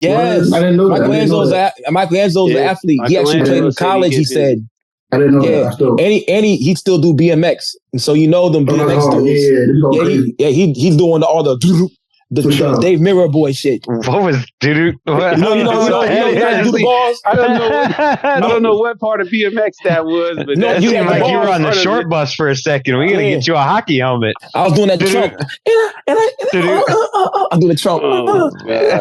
Yes, I didn't know that. Michelangelo's an athlete. He actually played in college. He said, I didn't know that. And he still do BMX, and so them BMX dudes. He's doing all the Dave Mirror boy shit. What was doo-doo? You know, do the balls. I don't know what part of BMX that was, but that seemed like you were on the short bus for a second. We gotta get you a hockey helmet. I was doing that Trump, I'm doing the Trump. Yeah.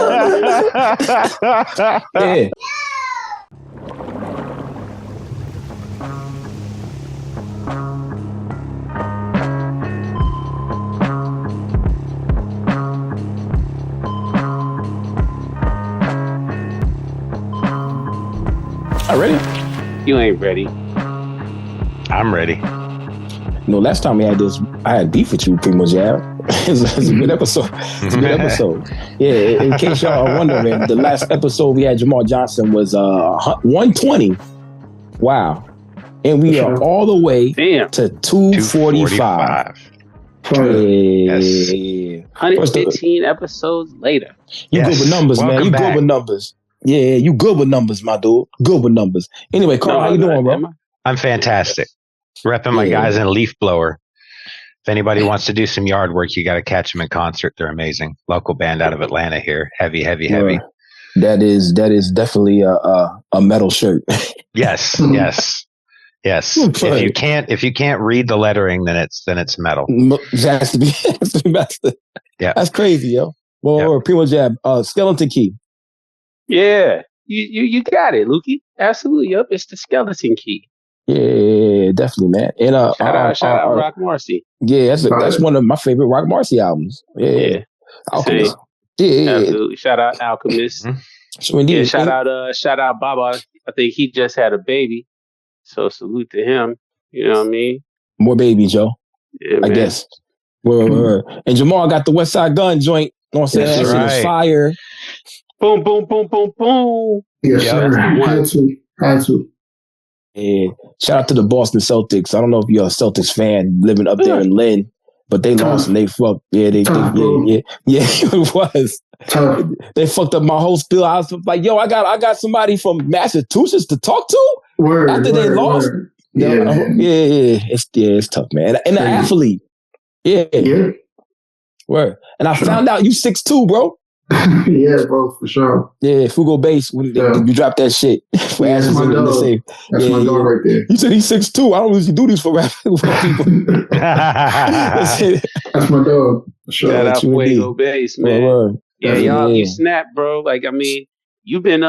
Ready? You ain't ready. I'm ready. Last time we had this, I had beef with you, Primo Jab. It's a good episode. It's a good episode. Yeah, in case y'all are wondering, the last episode we had JAMAR Johnson was 120. Wow. And we are all the way to 245. Yes. 115 episodes later. You good with numbers, man. You good with numbers. Yeah, you good with numbers, my dude. Good with numbers. Anyway, Carl, how you doing, bro? I'm fantastic. Repping my guys in Leaf Blower. If anybody wants to do some yard work, you got to catch them in concert. They're amazing. Local band out of Atlanta here. Heavy. That is definitely a metal shirt. Yes. If you can't read the lettering, then it's metal. It has to be metal. Yeah, that's crazy, yo. Well, Primo Jab, Skeleton Key. Yeah, you got it, Lukey. Absolutely, yep. It's the Skeleton Key. Yeah, definitely, man. And shout out Rock Marcy. Yeah, that's one of my favorite Rock Marcy albums. Yeah. Alchemist. Yeah, absolutely. Shout out Alchemist. So indeed, shout out Baba. I think he just had a baby, so salute to him. You know what I mean? More babies, Joe. Yeah, I guess. And Jamal got the West Side Gun joint. You know what I'm saying? That's right. Fire. Boom, boom, boom, boom, boom. Yes, sir. Had to. Yeah. Shout out to the Boston Celtics. I don't know if you're a Celtics fan living up there in Lynn, but they lost and they fucked. Yeah, it was. They fucked up my whole spiel. I was like, yo, I got somebody from Massachusetts to talk to after they lost. It's tough, man. And the athlete. Yeah. Word. And I found out you 6'2", bro. Yeah, bro, for sure. Yeah, Fugo Base, when you drop that shit. That's my dog. That's my dog right there. You said he's 6'2". I don't usually do these for people. That's my dog. For sure. Shout out Fugo Base, man. Yeah, y'all, you snap, bro. Like, I mean, you've been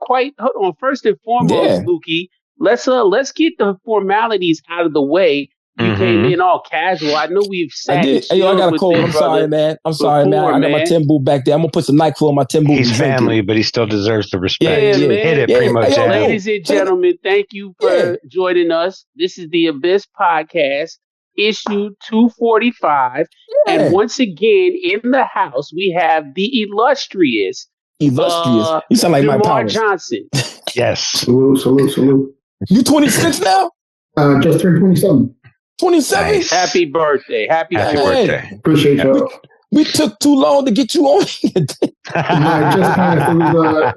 quite. Hold on. First and foremost, Lukey, let's get the formalities out of the way. You came in all casual. I know we've sat. I got a cold. I'm sorry, man. I got my Tim Boot back there. I'm gonna put some NyQuil on my Tim Boot. He's family, but he still deserves the respect. Yeah, man. Hit it, Primo Jab. Ladies and gentlemen, thank you for joining us. This is the Abyss Podcast, issue 245, and once again in the house we have the illustrious. You sound like Mike Powers. Johnson. Yes. Salute. You 26 now? Just turned 27. 27. Nice. Happy birthday. Happy birthday. Appreciate y'all. We took too long to get you on. Just passed.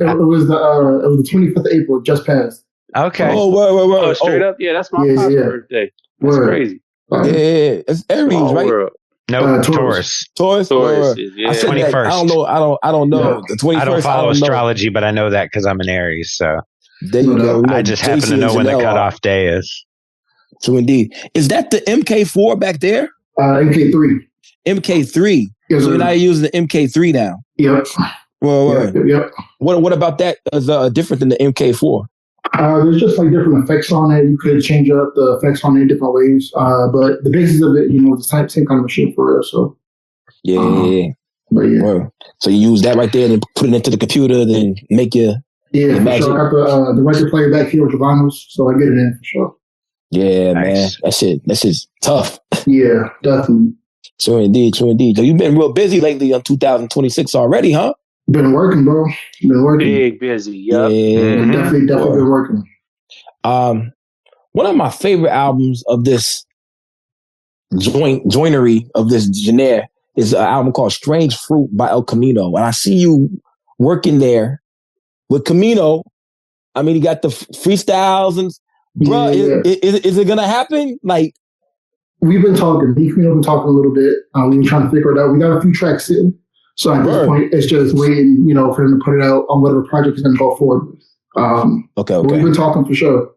It was the 25th of April. Just passed. Okay. Oh, word. Oh, straight up. Yeah, that's my birthday. That's crazy. Yeah, it's Aries, right? No, Taurus. Taurus. Yeah. I said 21st. That, I don't know. Yeah. The 21st. I don't follow astrology, but I know that because I'm an Aries. So there you go. I just happen to know when the cutoff day is. So indeed, is that the MK4 back there? MK3. MK3. Yes, so you're not using the MK3 now. Yep. Yep. What about that is different than the MK4? There's just like different effects on it. You could change up the effects on it in different ways. But the basis of it, it's the same kind of machine for real. So But yeah. Well, so you use that right there and put it into the computer, then make your for sure. I got the record player back here with the vinyls, so I get it in for sure. Yeah, nice. Man. That shit's tough. Yeah, definitely. True indeed. So you've been real busy lately on 2026 already, huh? Been working, bro. Big busy. Yep. Yeah. Definitely been working. One of my favorite albums of this joinery of this genre is an album called Strange Fruit by El Camino. And I see you working there with Camino. I mean, he got the freestyles and bro, is it gonna happen? Like, we've been talking. Me and Camino been talking a little bit. We've been trying to figure it out. We got a few tracks in, so at this point, it's just waiting, for him to put it out on whatever project he's gonna go forward with. Okay. We've been talking for sure.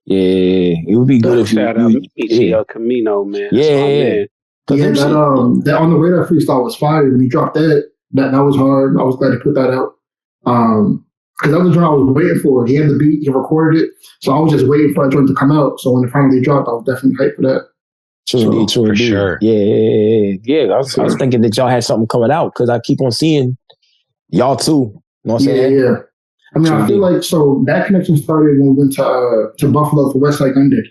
Yeah, it would be good if you Camino, man. Yeah. That On the Radar freestyle was fire. When he dropped that was hard. I was glad to put that out. Because that was the joint I was waiting for. He had the beat, he recorded it, so I was just waiting for that joint to come out. So when it finally dropped, I was definitely hyped for that. True indeed. Sure. Yeah. I was thinking that y'all had something coming out because I keep on seeing y'all too. You know what I'm saying? Yeah. I mean, I feel like that connection started when we went to Buffalo for Westside Gun Day.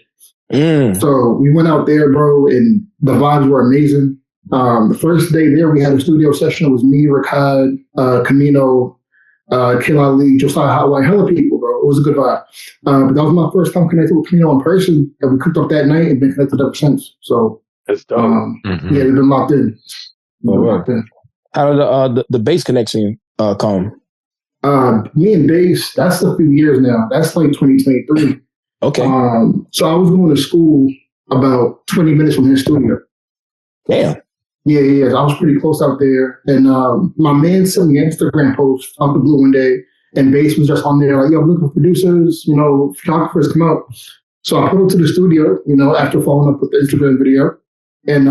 So we went out there, bro, and the vibes were amazing. The first day there, we had a studio session. It was me, Ricard, Camino, Kill Ali, just like hella people, bro. It was a good vibe. But that was my first time connected with Camino in person, and we cooked up that night and been connected ever since. So that's dope. Yeah, we've been locked in. How did the bass connection come? Me and bass, that's a few years now. That's like 2023. Okay. So I was going to school about 20 minutes from his studio. Damn. Yeah. I was pretty close out there. And my man sent me an Instagram post out the blue one day, and bass was just on there like, yo, I'm looking for producers, photographers come out. So I pulled up to the studio, after following up with the Instagram video. And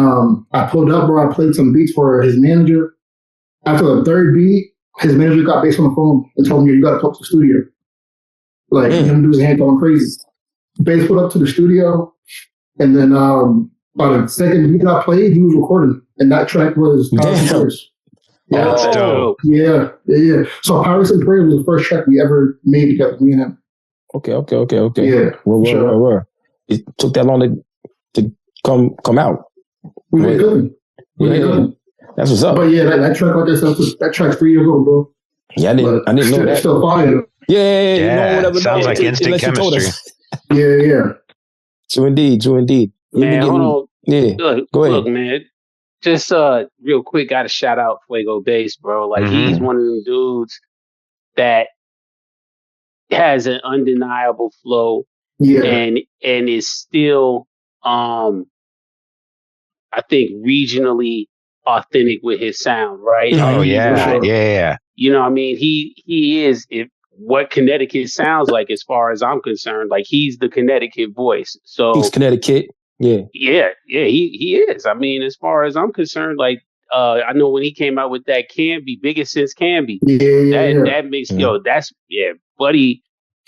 I pulled up, bro. I played some beats for his manager. After the third beat, his manager got bass on the phone and told me, you got to talk to the studio. Like, him do his hand going crazy. Bass put up to the studio, and then by the second beat I played, he was recording, and that track was Pirates and Prayers. Yeah, that's dope. Yeah. So Pirates and Prayers was the first track we ever made together, me and him. Okay. Yeah. Where? It took that long to come out. We made good. That's what's up. But yeah, that track, like I said, that track's 3 years old, bro. Yeah, I didn't know that. Still fire. Yeah. Sounds like instant chemistry. Yeah. True indeed. Man, hold on. Yeah. Go ahead. Look, man. Just real quick, got to shout out Fuego Bass, bro. Like he's one of them dudes that has an undeniable flow, and is still, I think, regionally authentic with his sound, right? Oh yeah. You know what I mean? He is what Connecticut sounds like, as far as I'm concerned. Like he's the Connecticut voice. So he's Connecticut. Yeah, he is. I mean, as far as I'm concerned, like I know when he came out with that Canby, Biggest Since Canby, that makes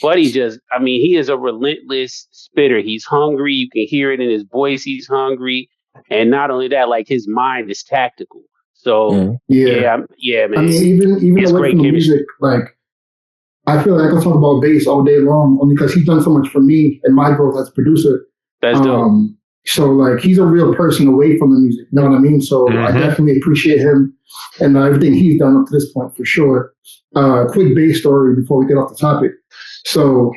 Buddy just, I mean, he is a relentless spitter. He's hungry. You can hear it in his voice. He's hungry. And not only that, like his mind is tactical. So man. I mean, even it's away from the music, like I feel like I can talk about bass all day long, only because he's done so much for me and my growth as a producer. That's dope. So like he's a real person away from the music. You know what I mean? So I definitely appreciate him and everything he's done up to this point for sure. Quick bass story before we get off the topic. So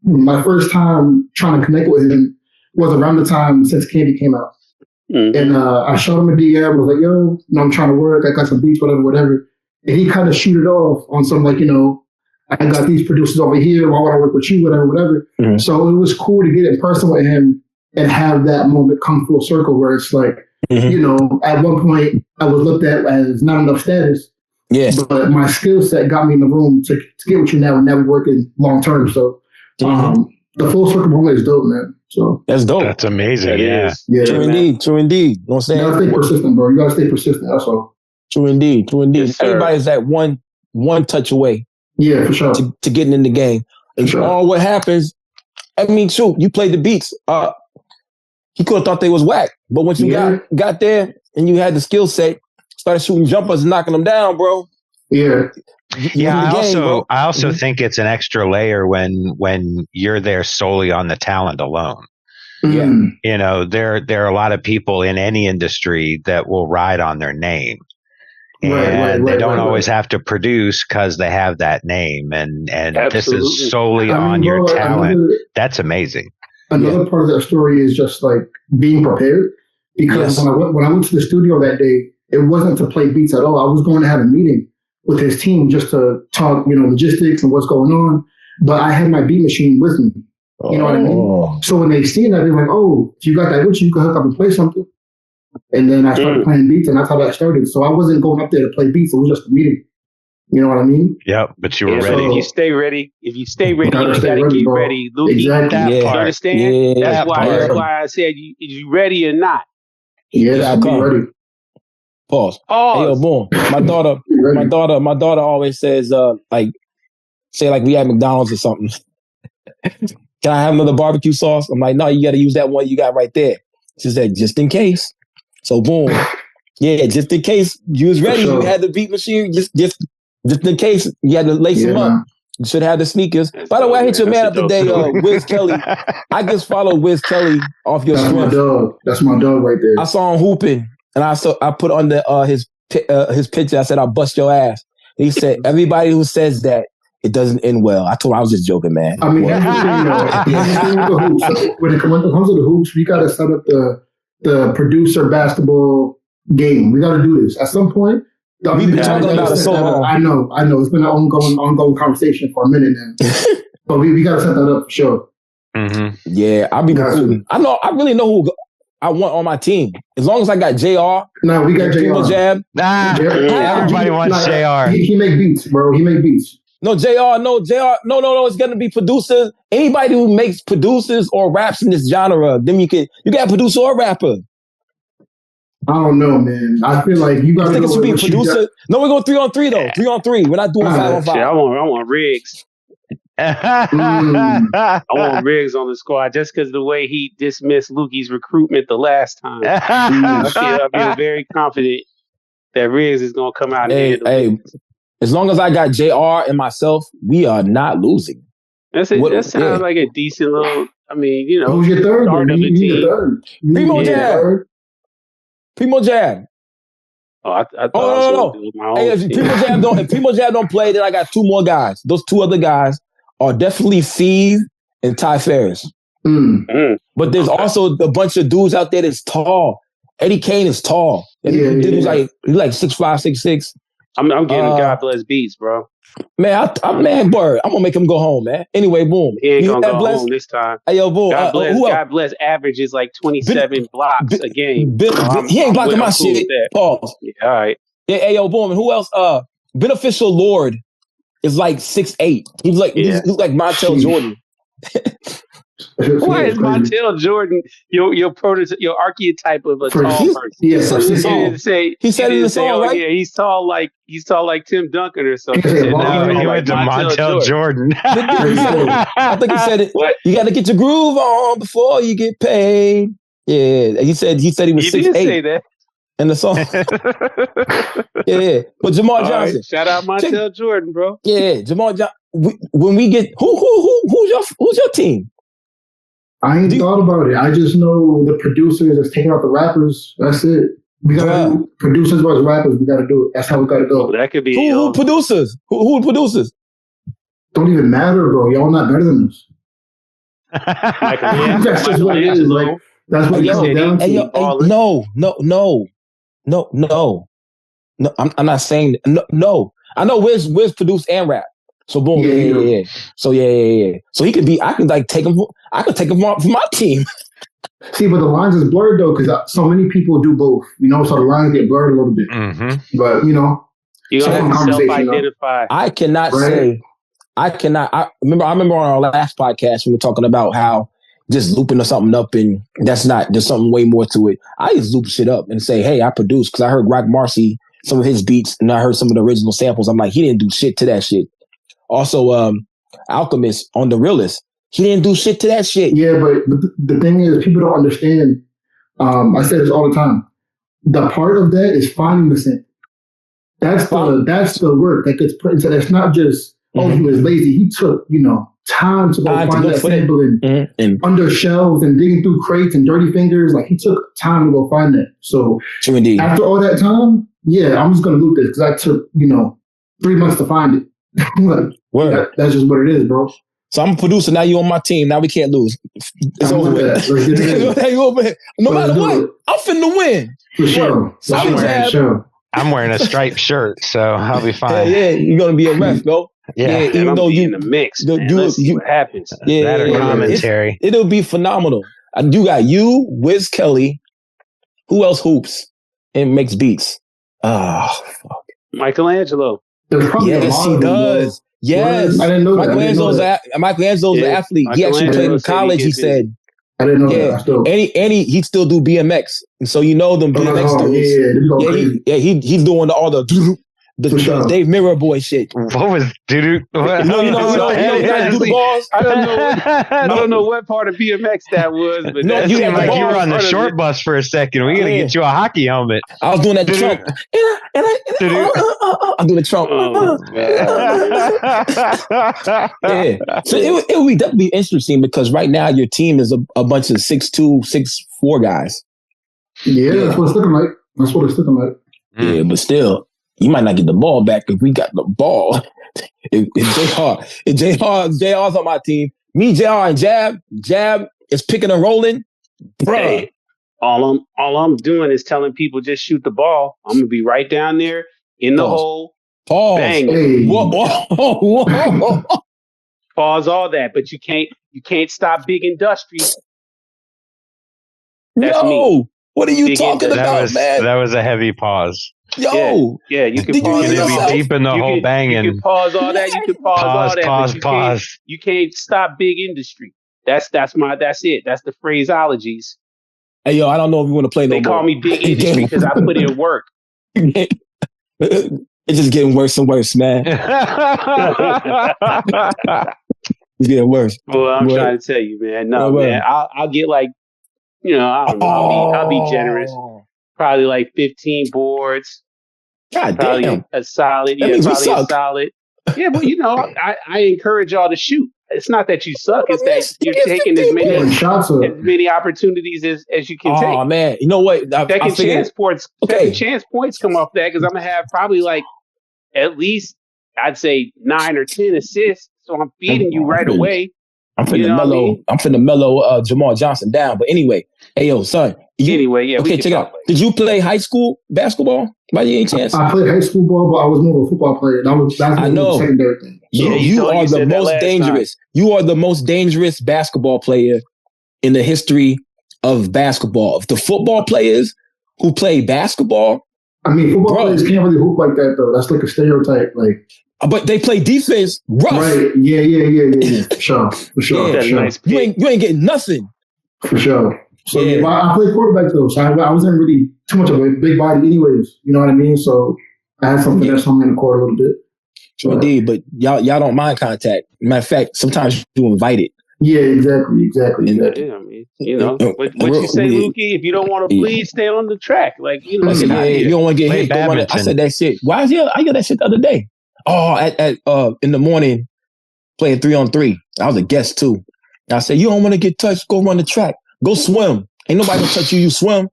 my first time trying to connect with him was around the time Since Candy came out. And I showed him a DM. I was like, yo, I'm trying to work. I got some beats, whatever. And he kind of shooted off on some like, I got these producers over here. Why would I work with you? Whatever. So it was cool to get in person with him and have that moment come full circle where it's like, at one point I was looked at as not enough status. Yeah. But my skill set got me in the room to get with you now and now we're working long term. So the full circle moment is dope, man. So that's dope. That's amazing. Yeah. True indeed. You know what I'm saying? You gotta stay persistent, bro. You gotta stay persistent. That's all. True indeed. Yes, everybody's that one touch away. Yeah, for sure. To getting in the game. And all what happens, I mean, shoot, you played the beats. He could have thought they was whack. But once you got there and you had the skill set, started shooting jumpers and knocking them down, bro. Yeah. I also think it's an extra layer when you're there solely on the talent alone. Yeah. There are a lot of people in any industry that will ride on their name. And they don't always have to produce because they have that name. And this is solely on your talent. That's amazing. Another part of that story is just like being prepared. Because when I went to the studio that day, it wasn't to play beats at all. I was going to have a meeting with his team just to talk, logistics and what's going on. But I had my beat machine with me. You know what I mean? So when they see that, they're like, "Oh, if you got that with you, you can hook up and play something." And then I started playing beats, and that's how that started. So I wasn't going up there to play beats; it was just a meeting. You know what I mean? Yep, but you were ready. So if you stay ready, you gotta get ready. Luke, exactly. You understand? That's why I said you ready or not. Yeah, I'll be ready. Pause. Hey, yo, boom. My daughter always says, say we at McDonald's or something. Can I have another barbecue sauce? I'm like, no, you got to use that one you got right there. She said, just in case. So boom. Yeah, just in case you was ready, you had the beat machine. Just in case you had to lace them up. Man. You should have the sneakers. By the way, I hit your man up today, Wiz Kelly. I just followed Wiz Kelly off your stream. That's my dog. That's my dog right there. I saw him hooping, and I put on his picture. I said, "I'll bust your ass." He said, "Everybody who says that, it doesn't end well." I told him I was just joking, man. I mean, here's the thing with the hoops. So when it comes to the hoops, we got to set up the producer basketball game. We got to do this at some point. We've been talking about it so long. I know. It's been an ongoing conversation for a minute now. But we got to set that up for sure. Mm-hmm. Yeah, I'll be recruiting. I really know who I want on my team. As long as I got JR. No, we got JR. Jab. Everybody wants JR. He make beats, bro. He make beats. No, JR. No. It's gonna be producers. Anybody who makes producers or raps in this genre, then you got a producer or rapper. I don't know, man. I feel like you got to go be a producer. No, we're going 3-on-3 though. 3-on-3. We're not doing 5-on-5. I want Riggs. I want Riggs on the squad just because of the way he dismissed Lukey's recruitment the last time. I feel very confident that Riggs is going to come out and handle it. As long as I got JR and myself, we are not losing. That sounds like a decent little. I mean, who's your third? You need a third. Primo Jab. Oh, I thought no. Hey, if Primo Jab don't play, then I got two more guys. Those two other guys are definitely Feeve and Ty Ferris. But there's also a bunch of dudes out there that's tall. Eddie Kane is tall. He's like 6'5", 6'6". I'm getting God bless beats, bro. Man, word. I'm gonna make him go home, man. Anyway, boom. He ain't gonna go home this time. Hey, yo, boom. God bless averages like 27 blocks a game. He ain't blocking my shit. Pause. Yeah, all right. Yeah, hey, yo, boom. And who else? Beneficial Lord is like 6'8". He's like Montel Jordan. Why is Montel Jordan your prototype, your archetype of a tall person? Yes, he said in the song, right? Yeah, he's tall like Tim Duncan or something. He went to Montel Jordan. I think he said it. What? You got to get your groove on before you get paid. Yeah, he said he was 6'8". He did say that in the song. Yeah, but JAMAR Johnson. Right. Shout out Montel Jordan, bro. Yeah, JAMAR Johnson. When we get who's your team? I ain't thought about it. I just know the producers that's taking out the rappers. That's it. We got to producers versus rappers. We got to do it. That's how we got to go. That could be who producers. Who producers? Don't even matter, bro. Y'all not better than us. That's just what it is. Like, that's what it comes down to. No. I'm not saying no. I know Wiz produced and rap. So boom, yeah. So yeah. So he could be. I can take him. I could take him from my team. See, but the lines is blurred though, because so many people do both. So the lines get blurred a little bit. Mm-hmm. But you don't have to self-identify. I cannot say. I cannot. I remember on our last podcast we were talking about how just looping or something up, and that's not. There's something way more to it. I just loop shit up and say, hey, I produced because I heard Rock Marcy some of his beats and I heard some of the original samples. I'm like, he didn't do shit to that shit. Also, Alchemist on The Realest, he didn't do shit to that shit. Yeah, but the thing is, people don't understand. I say this all the time. The part of that is finding the sample. That's the work that gets put into that. It's not just, he was lazy. He took, time to go find that sample and under shelves and digging through crates and dirty fingers. Like, he took time to go find that. So after all that time, I'm just going to loop this because I took, 3 months to find it. That's just what it is, bro. So I'm a producer. Now you on my team. Now we can't lose. It's over with. No matter what, I'm finna win. For sure. I'm wearing a striped shirt, so I'll be fine. Yeah, you're gonna be a ref, bro. Yeah, even though you in the mix, let's see what happens. That or commentary. It'll be phenomenal. You got you, Wiz Kelly. Who else hoops and makes beats? Fuck. Michelangelo. Yes, he does. Yes, I didn't know Michelangelo's an athlete. He actually played in college. He said. I didn't know that. And he'd still do BMX. And so them BMX dudes. He's doing all the Dave Mirror boy shit. What was doo-doo? You know, do the balls. I don't know what part of BMX that was, but no, you were on the short bus for a second. We're gonna get you a hockey helmet. I was doing that Trump. I'm doing the Trump. Yeah. So it would definitely be interesting because right now your team is a bunch of 6'2", 6'4" guys. Yeah, that's what it's looking like. Yeah, but still. You might not get the ball back if we got the ball. If JR's on my team, me, JR, and Jab is picking and rolling, bruh. Hey, all I'm doing is telling people just shoot the ball. I'm gonna be right down there in the hole. Pause. Bang. Hey. Whoa. Pause all that, but you can't stop big industry. That's me. What are you talking about, man? That was a heavy pause. Yo, yeah, you can pause. You can be deep in the whole banging. You can pause all that. You can pause all that. Pause. You can't stop big industry. That's it. That's the phraseologies. Hey, yo, I don't know if you want to play no more. They call me big industry because I put in work. It's just getting worse and worse, man. It's getting worse. Well, I'm trying to tell you, man. No, man. I'll get like, I don't know. I'll be generous. Probably like 15 boards. God probably damn. A solid. Yeah, probably a solid. Yeah, but I encourage y'all to shoot. It's not that you suck. It's that you're taking as many opportunities as you can take. Oh man, you know what? Second chance points come off that because I'm gonna have probably like at least I'd say 9 or 10 assists. So I'm feeding you right away. I'm finna mellow Jamal Johnson down. But anyway, hey yo, son. Okay, check it out. Did you play high school basketball by any chance? I played high school ball, but I was more of a football player. I know. The secondary thing. So you are the most dangerous. You are the most dangerous basketball player in the history of basketball. The football players who play basketball. I mean, football players can't really hoop like that though. That's like a stereotype. Like, but they play defense rough. Right? Yeah. For sure. Yeah, nice. You ain't getting nothing. For sure. So I played quarterback though, so I wasn't really too much of a big body, anyways. You know what I mean? So I had something that's on me in the court a little bit. Indeed, but y'all don't mind contact. Matter of fact, sometimes you invite it. Yeah, exactly. Yeah, I mean, what you say, Lukey? If you don't want to bleed, stay on the track. Like, you don't want to get hit. I said that shit. Why is I got that shit the other day? Oh, at in the morning, playing 3-on-3. I was a guest too. I said, you don't want to get touched? Go run the track. Go swim. Ain't nobody gonna touch you. You swim.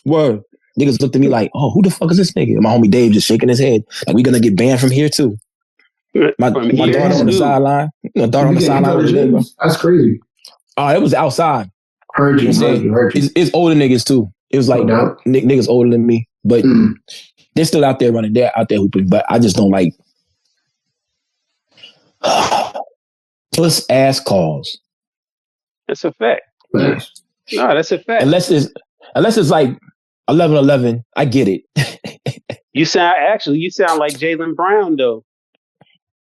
Word. Niggas looked at me like, oh, who the fuck is this nigga? And my homie Dave just shaking his head. Like, we gonna get banned from here too. My daughter on the sideline. Daughter on the sideline. That's crazy. Oh, it was outside. Heard you. It's older niggas too. It was like niggas older than me. But they're still out there running. They're out there hooping. But I just don't like puss ass calls. That's a fact. Nice. No, that's a fact. Unless it's like 11-11, I get it. You sound like Jaylen Brown though.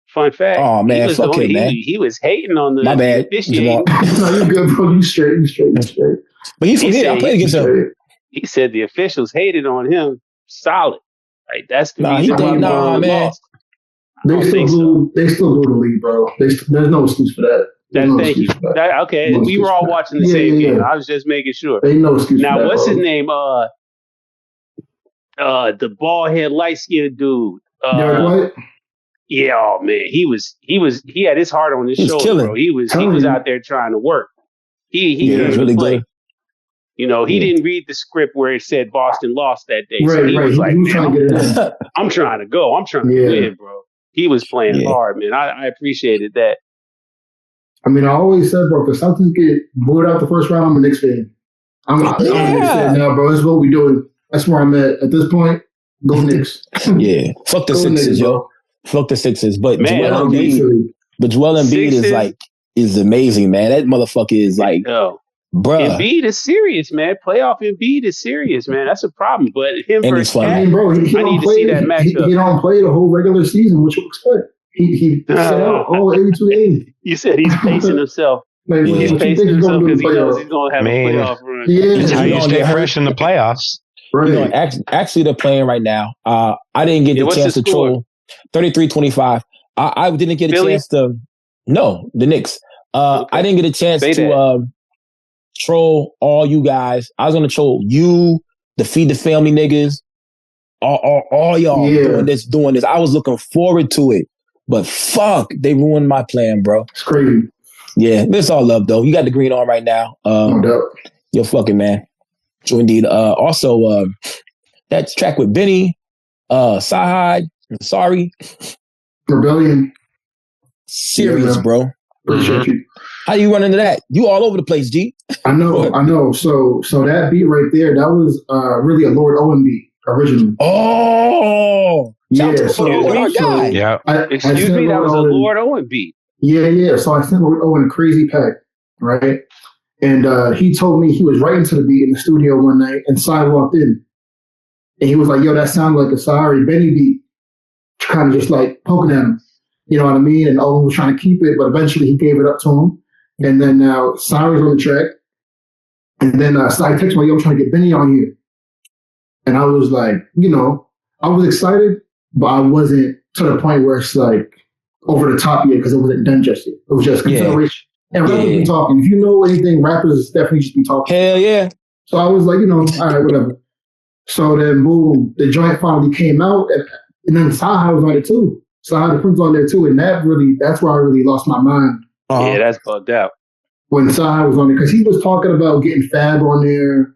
Fun fact. Oh man, fuck him, man. He was hating on the my bad. No, you're good, bro. You straight. But he's from here. I played against him. He said the officials hated on him. Solid. Like that's the reason why man. lost. They still do the league, bro. There's no excuse for that. Thank you. Okay, we were all watching the same game. I was just making sure. Ain't no excuse. Now, for that, what's bro. his name? The bald head, light skinned dude. Derek White? Yeah, oh man, he had his heart on his shoulder, killing. bro. He was out there trying to work. He was really play. Good. He didn't read the script where it said Boston lost that day. So he was like, man, I'm trying to go. I'm trying to win, bro. He was playing hard, man. I appreciated that. I mean, I always said, bro, if the Celtics get booed out the first round, I'm a Knicks fan. I'm a Knicks fan now, bro. That's what we doing. That's where I'm at this point. Go Knicks. Yeah, fuck the Sixers, yo. Fuck the Sixers. But Joel Embiid is amazing, man. That motherfucker is like, bruh. Embiid is serious, man. Playoff Embiid is serious, man. That's a problem. But him versus Cat, I need to see that matchup. He don't play the whole regular season, which you expect. He set out all 82 games. You said he's pacing himself. He's pacing himself because he knows he's going to have a playoff run. Yeah, that's how you stay fresh in the playoffs. Right. You know, actually, they're playing right now. I didn't get the chance to troll. 33-25. I didn't get a chance to. No, the Knicks. I didn't get a chance to troll all you guys. I was going to troll you, the Feed the Family niggas, all y'all doing this. I was looking forward to it. But fuck, they ruined my plan, bro. It's crazy. Yeah, it's all love, though. You got the green on right now. No doubt. You're fucking man. True indeed. Also, that track with Benny, Sahad, sorry. Rebellion. Serious, bro. Appreciate you. How you run into that? You all over the place, G. I know. So that beat right there, that was really a Lord Owen beat originally. Oh, yeah. Excuse me, that was a Lord Owen beat. Yeah. So I sent Lord Owen a crazy pack, right? And he told me he was writing to the beat in the studio one night, and Sai walked in, and he was like, "Yo, that sounds like a Sorry Benny beat," kind of just like poking at him. You know what I mean? And Owen was trying to keep it, but eventually he gave it up to him. And then now Sorry's on the track, and then Sai texted me, "Yo, I'm trying to get Benny on here," and I was like, I was excited, but I wasn't to the point where it's like over the top yet because it wasn't done just yet. It was just consideration. And rappers be talking. If you know anything, rappers definitely just be talking. Hell yeah. So I was like, all right, whatever. So then, boom, the joint finally came out, and then Saha was on it too. Saha the Prince on there too, and that's where I really lost my mind. Yeah, that's bugged out. When Saha was on it, because he was talking about getting Fab on there.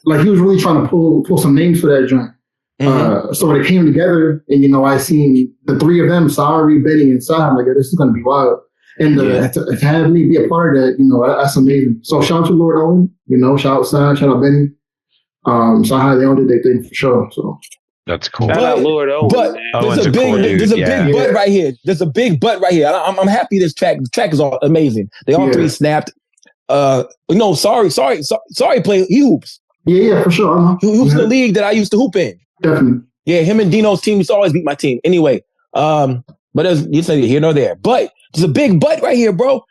Like he was really trying to pull some names for that joint. Mm-hmm. So when it came together, and I seen the three of them, Sorry, Benny, and Saha, I'm like, this is gonna be wild. And to have me be a part of that, that's amazing. So shout out to Lord Owen, shout out Sai, shout out Benny. Saha, they all did their thing for sure. So that's cool. Shout out Lord Owen. But there's a big but right here. There's a big but right here. I'm happy the track is all amazing. They all three snapped. Sorry play. He hoops. Yeah, for sure. He hoops in the league that I used to hoop in. Definitely. Yeah, him and Dino's team used to always beat my team. Anyway, but you say here nor there. But there's a big but right here, bro.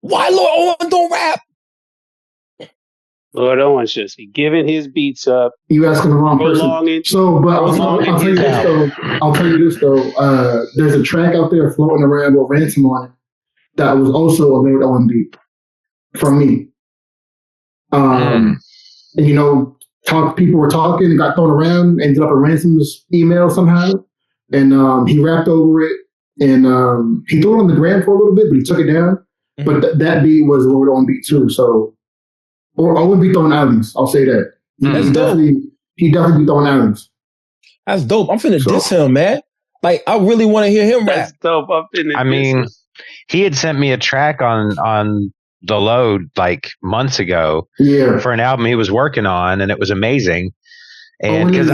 Why Lord Owen don't rap? Lord Owen should be giving his beats up. You asking the wrong person. So, but I'll tell you this though. There's a track out there floating around with Ransom on it that was also a Lord Owen beat from me. And people were talking and got thrown around, ended up in Ransom's email somehow, and he rapped over it, and he threw it on the gram for a little bit, but he took it down. Mm-hmm. But that beat was a Lord Owen beat too, so. Or Owen be throwing alleys. I'll say that. He definitely be throwing alleys. That's dope. I'm finna diss him, man. Like, I really want to hear him rap. That's dope. I mean, he had sent me a track on The Load like months ago for an album he was working on, and it was amazing. And because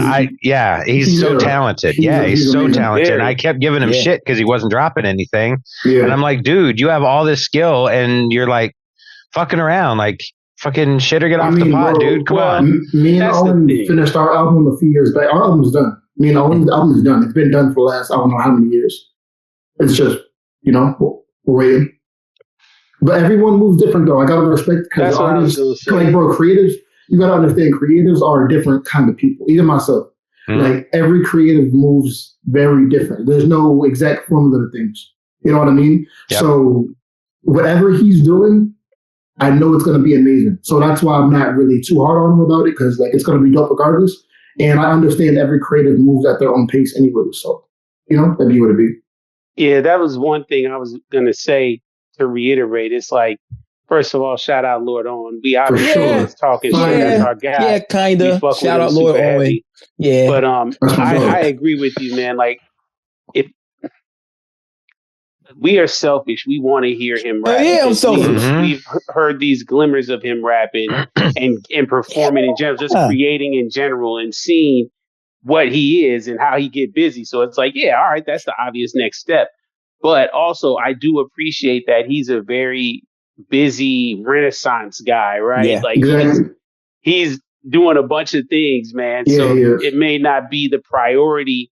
he's so talented. He's so talented. And I kept giving him shit because he wasn't dropping anything. Yeah. And I'm like, dude, you have all this skill, and you're like fucking around, like. Fucking shit or get off the pod, dude. Come on. Me and Owen finished our album a few years back. Our album's done. Me and Owen's album is done. It's been done for the last, I don't know how many years. It's just, we're waiting. But everyone moves different, though. I got to respect, because artists, creatives, you got to understand, creatives are different kind of people. Even myself. Like, every creative moves very different. There's no exact formula to things. You know what I mean? Yep. So, whatever he's doing, I know it's going to be amazing. So that's why I'm not really too hard on him about it, because it's going to be dope regardless. And I understand every creative moves at their own pace anyway. So, that'd be what it be. Yeah, that was one thing I was going to say to reiterate. It's like, first of all, shout out Lord Owen. We obviously was talking shit. That's our guy. Yeah, kind of. Shout out Lord Owen. Heavy. Yeah. But I agree with you, man. Like, if we are selfish. We want to hear him rap. Yeah, I'm selfish. We've heard these glimmers of him rapping and performing in general, just creating in general and seeing what he is and how he get busy. So it's like, yeah, all right, that's the obvious next step. But also, I do appreciate that he's a very busy Renaissance guy, right? Yeah, like exactly. he's doing a bunch of things, man. Yeah, so it may not be the priority.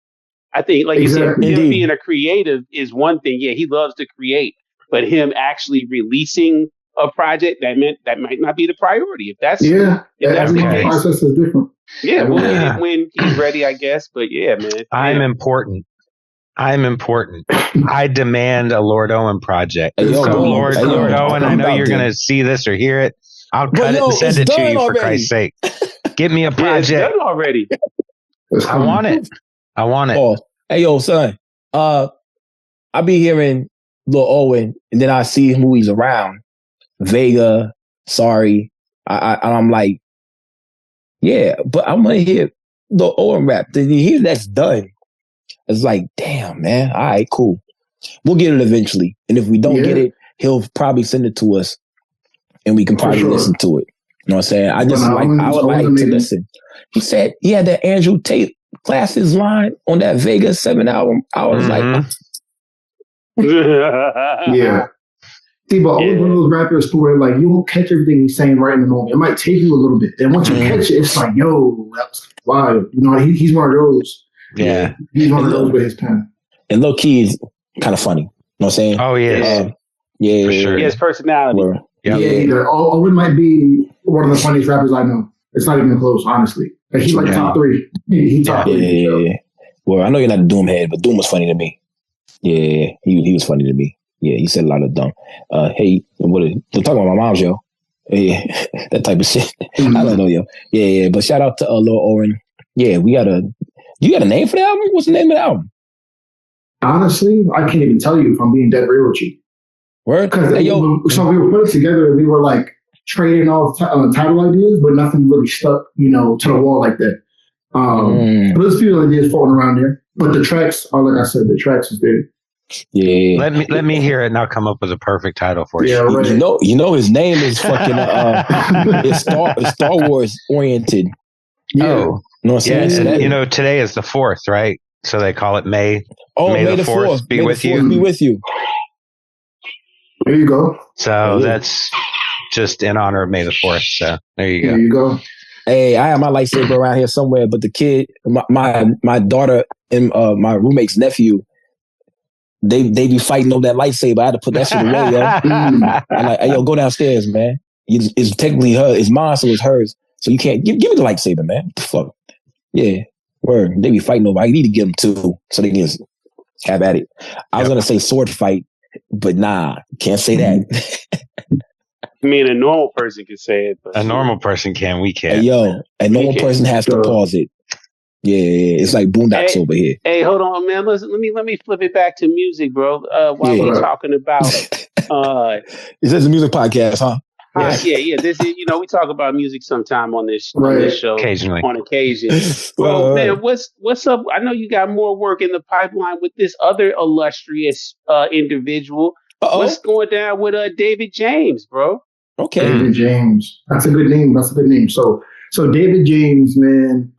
I think, like exactly. you said, him being a creative is one thing. Yeah, he loves to create, but him actually releasing a project that might not be the priority. If that's the case, process is different. Yeah, we'll get it when he's ready, I guess. But yeah, man, I'm important. I demand a Lord Owen project. Lord Owen, I know you're going to see this or hear it. I'll cut it and send it to you for Christ's sake. Give me a project. Yeah, it's done already. I want it. Oh, hey, yo, son. I be hearing Lil Owen, and then I see who he's around. Vega, sorry. I'm like, yeah, but I want to hear Lil Owen rap. Did you hear that's done? It's like, damn, man. All right, cool. We'll get it eventually. And if we don't get it, he'll probably send it to us and we can probably listen to it. You know what I'm saying? I would like to listen. He said he had that Andrew Tate Classes line on that Vegas 7 album. I was like, yeah. See, but always one of those rappers where like you won't catch everything he's saying right in the moment. It might take you a little bit. And once you catch it, it's like, yo, that's wild. You know, he's one of those. Yeah. He's one of those with his pen. And low key is kind of funny. You know what I'm saying? Oh, yeah. Yeah. For sure. He has personality. Yeah. Owen might be one of the funniest rappers I know. It's not even close, honestly. Like, he's like top 3. He top 3. Yeah. Well, I know you're not a Doom head, but Doom was funny to me. Yeah, he was funny to me. Yeah, he said a lot of dumb. Hey, they're talking about my mom's, yo. Yeah, that type of shit. I don't know, yo. Yeah. But shout out to Lil Owen. Yeah, you got a name for the album? What's the name of the album? Honestly, I can't even tell you if I'm being dead real with you. Word? Because so we were putting it together and we were like trading off title ideas, but nothing really stuck, to the wall like that. But there's a few ideas floating around there. But the tracks are, like I said, the tracks is there. Yeah. Let me hear it and I'll come up with a perfect title for you. Yeah, right. You know his name is fucking it's Star Wars oriented. Yeah. Oh. You know what I'm saying? Yeah, today is the 4th, right? So they call it May. Oh, May the 4th be with you. Be with you. There you go. So that's just in honor of May the 4th. So there you go. There you go. Hey, I have my lightsaber around here somewhere, but the kid, my daughter and my roommate's nephew, they be fighting over that lightsaber. I had to put that shit away, yo. I'm like, hey, yo, go downstairs, man. It's technically hers. It's mine, so it's hers. So you can't give me the lightsaber, man. What the fuck? Yeah, word. They be fighting over. I need to get them too, so they can have at it. I was gonna say sword fight, but nah, can't say that. I mean, a normal person can say it. But a normal person can. We can't. Hey, yo, a normal person has to pause it. Yeah, it's like Boondocks over here. Hey, hold on, man. Listen, let me flip it back to music, bro. While we're talking about, this is a music podcast, huh? Yeah. This is, we talk about music sometime on this show, occasionally. On occasion. Well, man, what's up? I know you got more work in the pipeline with this other illustrious individual. Uh-oh. What's going down with David James, bro? Okay, David James. That's a good name. So David James, man,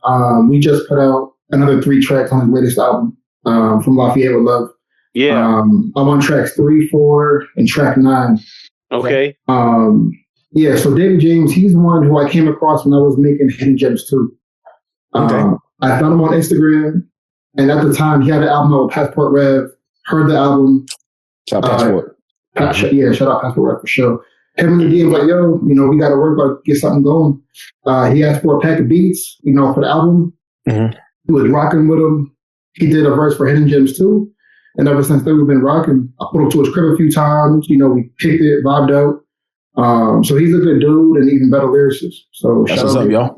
we just put out another 3 tracks on his latest album from Lafayette with Love. Yeah. I'm on tracks 3, 4, and track 9. Okay. Yeah, so David James, he's one who I came across when I was making Hidden Gems too. I found him on Instagram, and at the time he had an album out with Passport Rev. Heard the album. Shout out Passport. Shout out Passport Rev for sure. Him and the DM like, yo, we got to work on get something going. He asked for a pack of beats, for the album. Mm-hmm. He was rocking with him. He did a verse for Hidden Gems too. And ever since then, we've been rocking. I put him to his crib a few times. We kicked it, vibed out. So he's a good dude and even better lyricist. So that's what's up, y'all.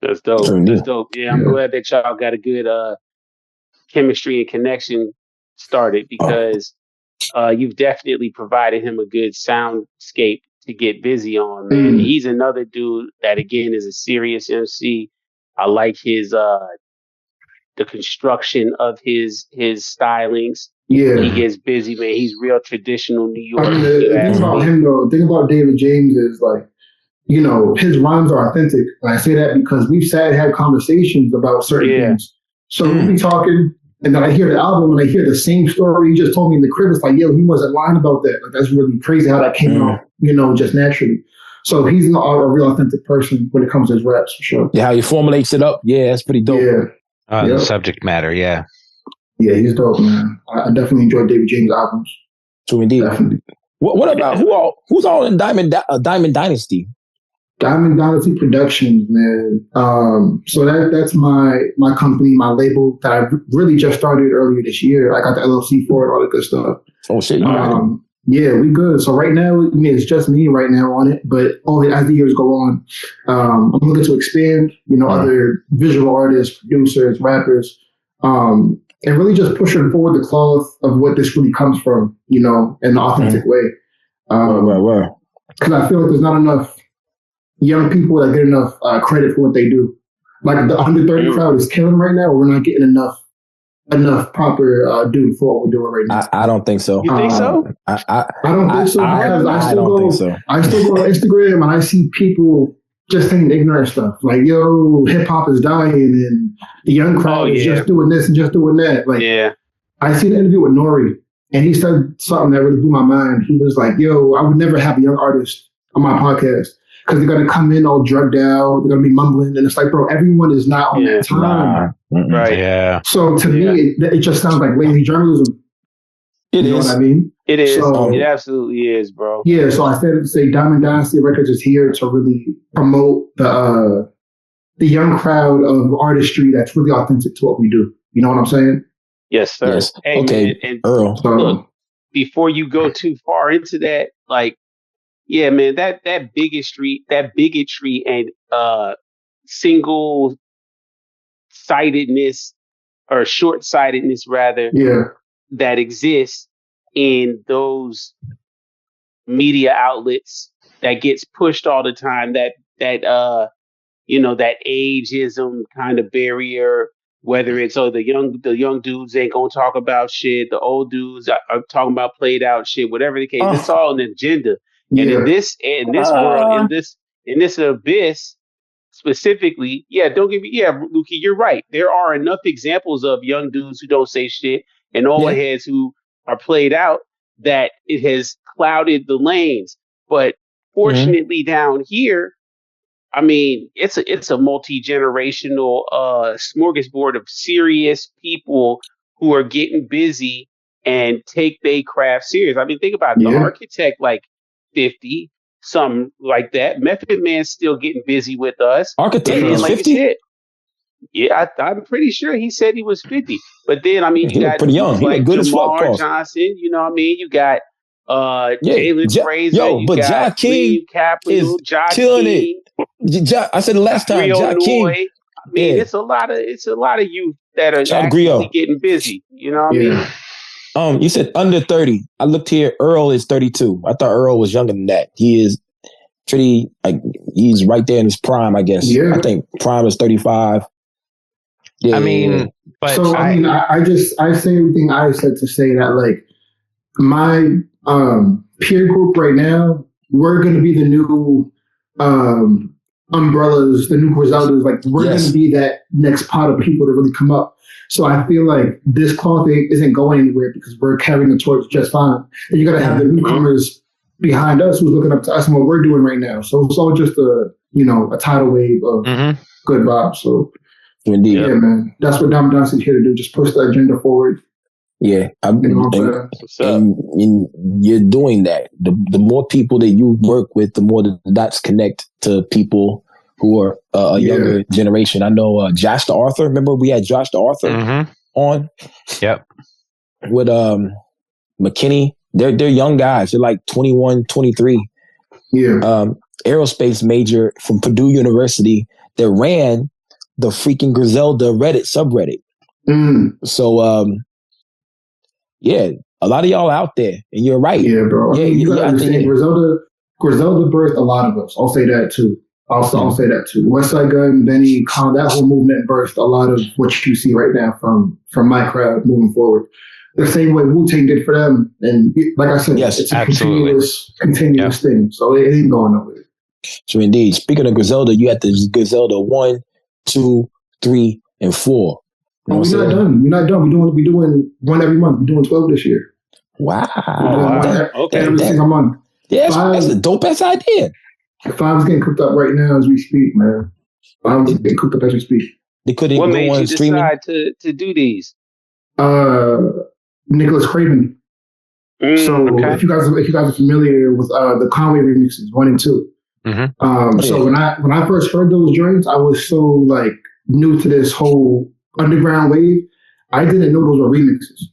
That's dope. That's dope. Yeah, I'm glad that y'all got a good chemistry and connection started because you've definitely provided him a good soundscape to get busy on, man. Mm. He's another dude that, again, is a serious MC. I like his the construction of his stylings. Yeah. He gets busy, man. He's real traditional New York. I mean, the thing about him, though, the thing about David James is, like, you know, his rhymes are authentic. And I say that because we've sat and had conversations about certain things. So we'll be talking, and then I hear the album and I hear the same story he just told me in the crib. It's like, yo, he wasn't lying about that. Like, that's really crazy how that came out, you know, just naturally. So he's a real authentic person when it comes to his raps, for sure. Yeah, how he formulates it up. Yeah, that's pretty dope. Yeah. The subject matter, yeah. Yeah, he's dope, man. I definitely enjoy David James' albums. True indeed. Definitely. What about who's all in Diamond Dynasty? Diamond Dynasty Productions, man. So that's my company, my label that I really just started earlier this year. I got the LLC for it, all the good stuff. Oh shit! Yeah, we good. So right now, I mean, it's just me right now on it. But as the years go on, I'm looking to expand. You know, other visual artists, producers, rappers, and really just pushing forward the cloth of what this really comes from. You know, in an authentic way. Because I feel like there's not enough young people that get enough credit for what they do. Like the under 30 crowd is killing right now. We're not getting enough proper due for what we're doing right now. I don't think so. You think so? I don't think so because I still go on Instagram and I see people just saying ignorant stuff like, yo, hip hop is dying and the young crowd is just doing this and just doing that. Like, I see an interview with Nori and he said something that really blew my mind. He was like, yo, I would never have a young artist on my podcast because they're going to come in all drugged out. They're going to be mumbling. And it's like, bro, everyone is not on that time. Right. Yeah. So to me, it just sounds like lazy journalism. You know what I mean? It is. So, it absolutely is, bro. Yeah. So I started to say Diamond Dynasty Records is here to really promote the young crowd of artistry that's really authentic to what we do. You know what I'm saying? Yes, sir. Yes. Hey, okay, man, and Earl. Look, before you go too far into that, like, yeah, man, that bigotry and single-sightedness or short-sightedness rather, that exists in those media outlets that gets pushed all the time, that you know, that ageism kind of barrier, whether it's the young dudes ain't gonna talk about shit, the old dudes are talking about played out shit, whatever the case, it's all an agenda. And in this world, in this abyss specifically, Luki, you're right. There are enough examples of young dudes who don't say shit and old heads who are played out that it has clouded the lanes. But fortunately down here, I mean, it's a multi-generational smorgasbord of serious people who are getting busy and take their craft serious. I mean, think about it. The Architect, like 50, something like that. Method Man's still getting busy with us. Architect is like 50? You said, yeah, I'm pretty sure he said he was 50. But then, I mean, you got pretty young. He like good JAMAR Johnson, you know what I mean? You got Jalen Fraser, but Ja King Capital, is killing it. I said the last time, Ja King. I mean, it's a lot of youth that are actually getting busy. You know what I mean? You said under 30. I looked here. Earl is 32. I thought Earl was younger than that. He is pretty, like, he's right there in his prime, I guess. Yeah. I think prime is 35. Yeah. I mean, but so I say everything I said to say that, like, my peer group right now, we're going to be the new Umbrellas, the new Griseldas. Like, we're going to be that next pot of people to really come up. So I feel like this cloth isn't going anywhere because we're carrying the torch just fine. And you're going to have the newcomers behind us who's looking up to us and what we're doing right now. So it's all just a tidal wave of good vibes. So indeed, yeah, man, that's what Diamond Dynasty is here to do. Just push the agenda forward. Yeah, and you're doing that. The more people that you work with, the more the dots connect to people who are a younger generation. I know Josh the Author. Remember we had Josh the Author on? Yep. With McKinney. They're young guys. They're like 21, 23. Yeah. Aerospace major from Purdue University that ran the freaking Griselda Reddit subreddit. So yeah, a lot of y'all out there, and you're right. Yeah, bro. I mean, you gotta understand, Griselda birthed a lot of us. I'll say that too. I'll say that too. Westside Gun, Benny, Khan, that whole movement birthed a lot of what you see right now from my crowd moving forward. The same way Wu-Tang did for them. And like I said, it's a continuous thing. So it ain't going nowhere. So indeed, speaking of Griselda, you had the Griselda 1, 2, 3, and 4. You know we're not done. We're not done. We're doing one every month. We're doing 12 this year. Wow. We're doing one every single month. Yeah, that's a dope ass idea. 5 is getting cooked up right now as we speak, man. 5 is getting cooked up as we speak. They couldn't what go made on you streaming? decide to do these? Nicholas Craven. If you guys are familiar with the Conway remixes 1 and 2. Mm-hmm. So when I first heard those joints, I was so like new to this whole underground wave. I didn't know those were remixes.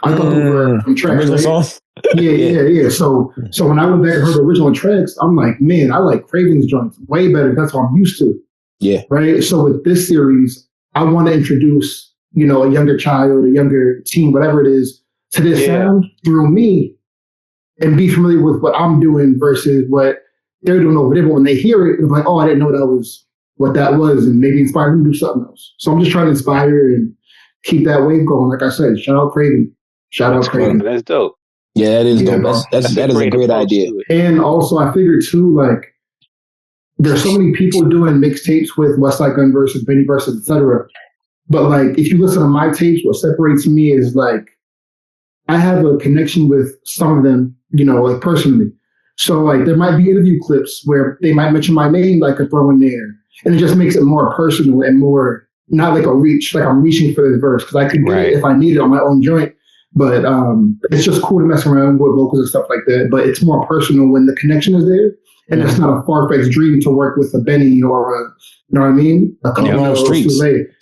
I thought those were from tracks. Original songs? Yeah. So when I went back and heard the original tracks, I'm like, man, I like Craven's joints way better. That's what I'm used to. Yeah. Right. So with this series, I want to introduce, a younger child, a younger teen, whatever it is, to this sound through me and be familiar with what I'm doing versus what they're doing over there. But when they hear it, they're like, oh, I didn't know that was what that was, and maybe inspire them to do something else. So I'm just trying to inspire and keep that wave going. Like I said, shout out Craven. That's dope. Yeah, that is dope. That is a great idea. And also, I figured too, like, there's so many people doing mixtapes with Westside Gunn versus Benny versus etc. But like, if you listen to my tapes, what separates me is like, I have a connection with some of them, like personally. So like, there might be interview clips where they might mention my name, like a throw in there, and it just makes it more personal and more not like a reach, like I'm reaching for this verse because I could get it if I need it on my own joint. But it's just cool to mess around with vocals and stuff like that. But it's more personal when the connection is there. And it's not a far-fetched dream to work with a Benny or a, you know what I mean? A couple of streets.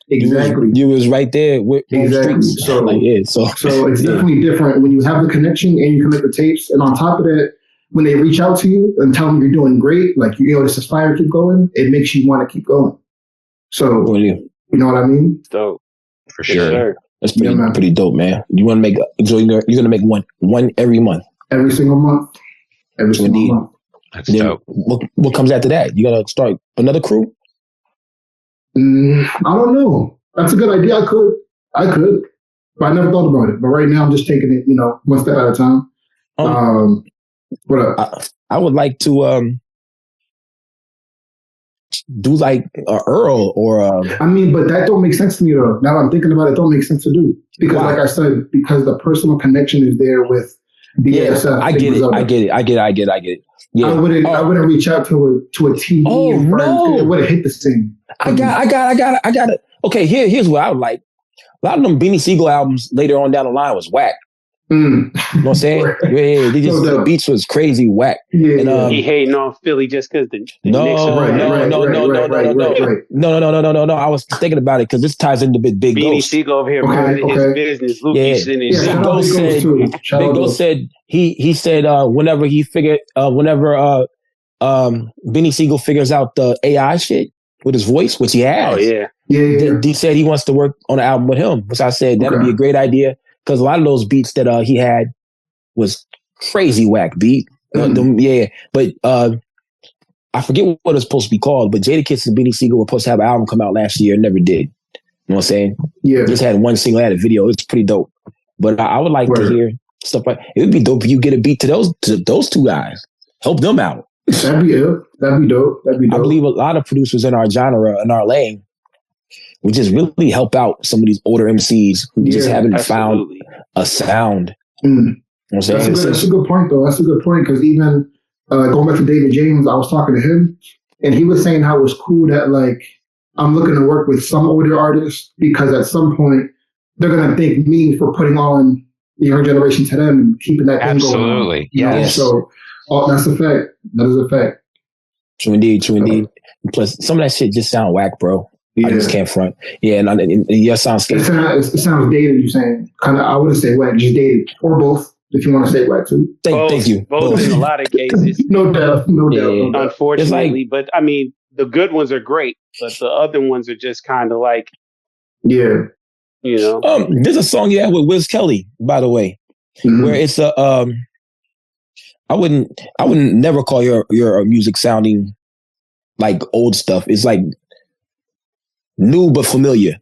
Exactly. You was right there with streets. So it's definitely different when you have the connection and you can make the tapes. And on top of that, when they reach out to you and tell them you're doing great, like, this is fire, keep going, it makes you want to keep going. So, you know what I mean? Dope. For sure. That's pretty dope, man. You want to make, so you're going to make one every month? Every single month. Every single month. That's dope. What comes after that? You gotta start another crew? I don't know. That's a good idea. I could, but I never thought about it. But right now, I'm just taking it, one step at a time. What up? I would like to do like a Earl or. I mean, but that don't make sense to me though. Now that I'm thinking about it, don't make sense to do because, like I said, because the personal connection is there with BSF. I get it. Yeah. I wouldn't reach out to a TV. No. It would have hit the same. I got it. Okay, here's what I would like. A lot of them Beanie Siegel albums later on down the line was whack. You know what I'm saying? The beats was crazy whack. Yeah, he hating on Philly just because the No. I was thinking about it because this ties into Big Beanie Ghost. Siegel over here minding his business. Luke's in his Big Ghost said he said whenever Beanie Siegel figures out the AI shit with his voice, which he has. Oh yeah. He said he wants to work on an album with him, which I said that'd be a great idea. Because a lot of those beats that he had was crazy whack beat. But I forget what it's supposed to be called, but Jadakiss and Beanie Siegel were supposed to have an album come out last year and never did. You know what I'm saying? Yeah. Just had one single, had a video. It's pretty dope. But I would like to hear stuff like it would be dope if you get a beat to those two guys. Help them out. That'd be dope. I believe a lot of producers in our genre, in our lane, we just really help out some of these older MCs who just haven't found a sound. You know what I'm saying? That's a good point, though. That's a good point because even going back to David James, I was talking to him, and he was saying how it was cool that like I'm looking to work with some older artists because at some point they're gonna thank me for putting on the younger generation to them and keeping that thing going. Absolutely, yes. So that's a fact. That is a fact. True indeed. Plus, some of that shit just sound whack, bro. I just can't front. Yeah, and yeah, sounds scary. It sounds dated, you're saying. Kind of, I wouldn't say whack, just dated. Or both, if you want to say whack, too. Thank you. Both in a lot of cases. No doubt. Unfortunately. But, I mean, the good ones are great, but the other ones are just kind of like... Yeah. You know? There's a song you have with Wiz Kelly, by the way, where it's a... I wouldn't never call your music sounding like old stuff. It's like new but familiar.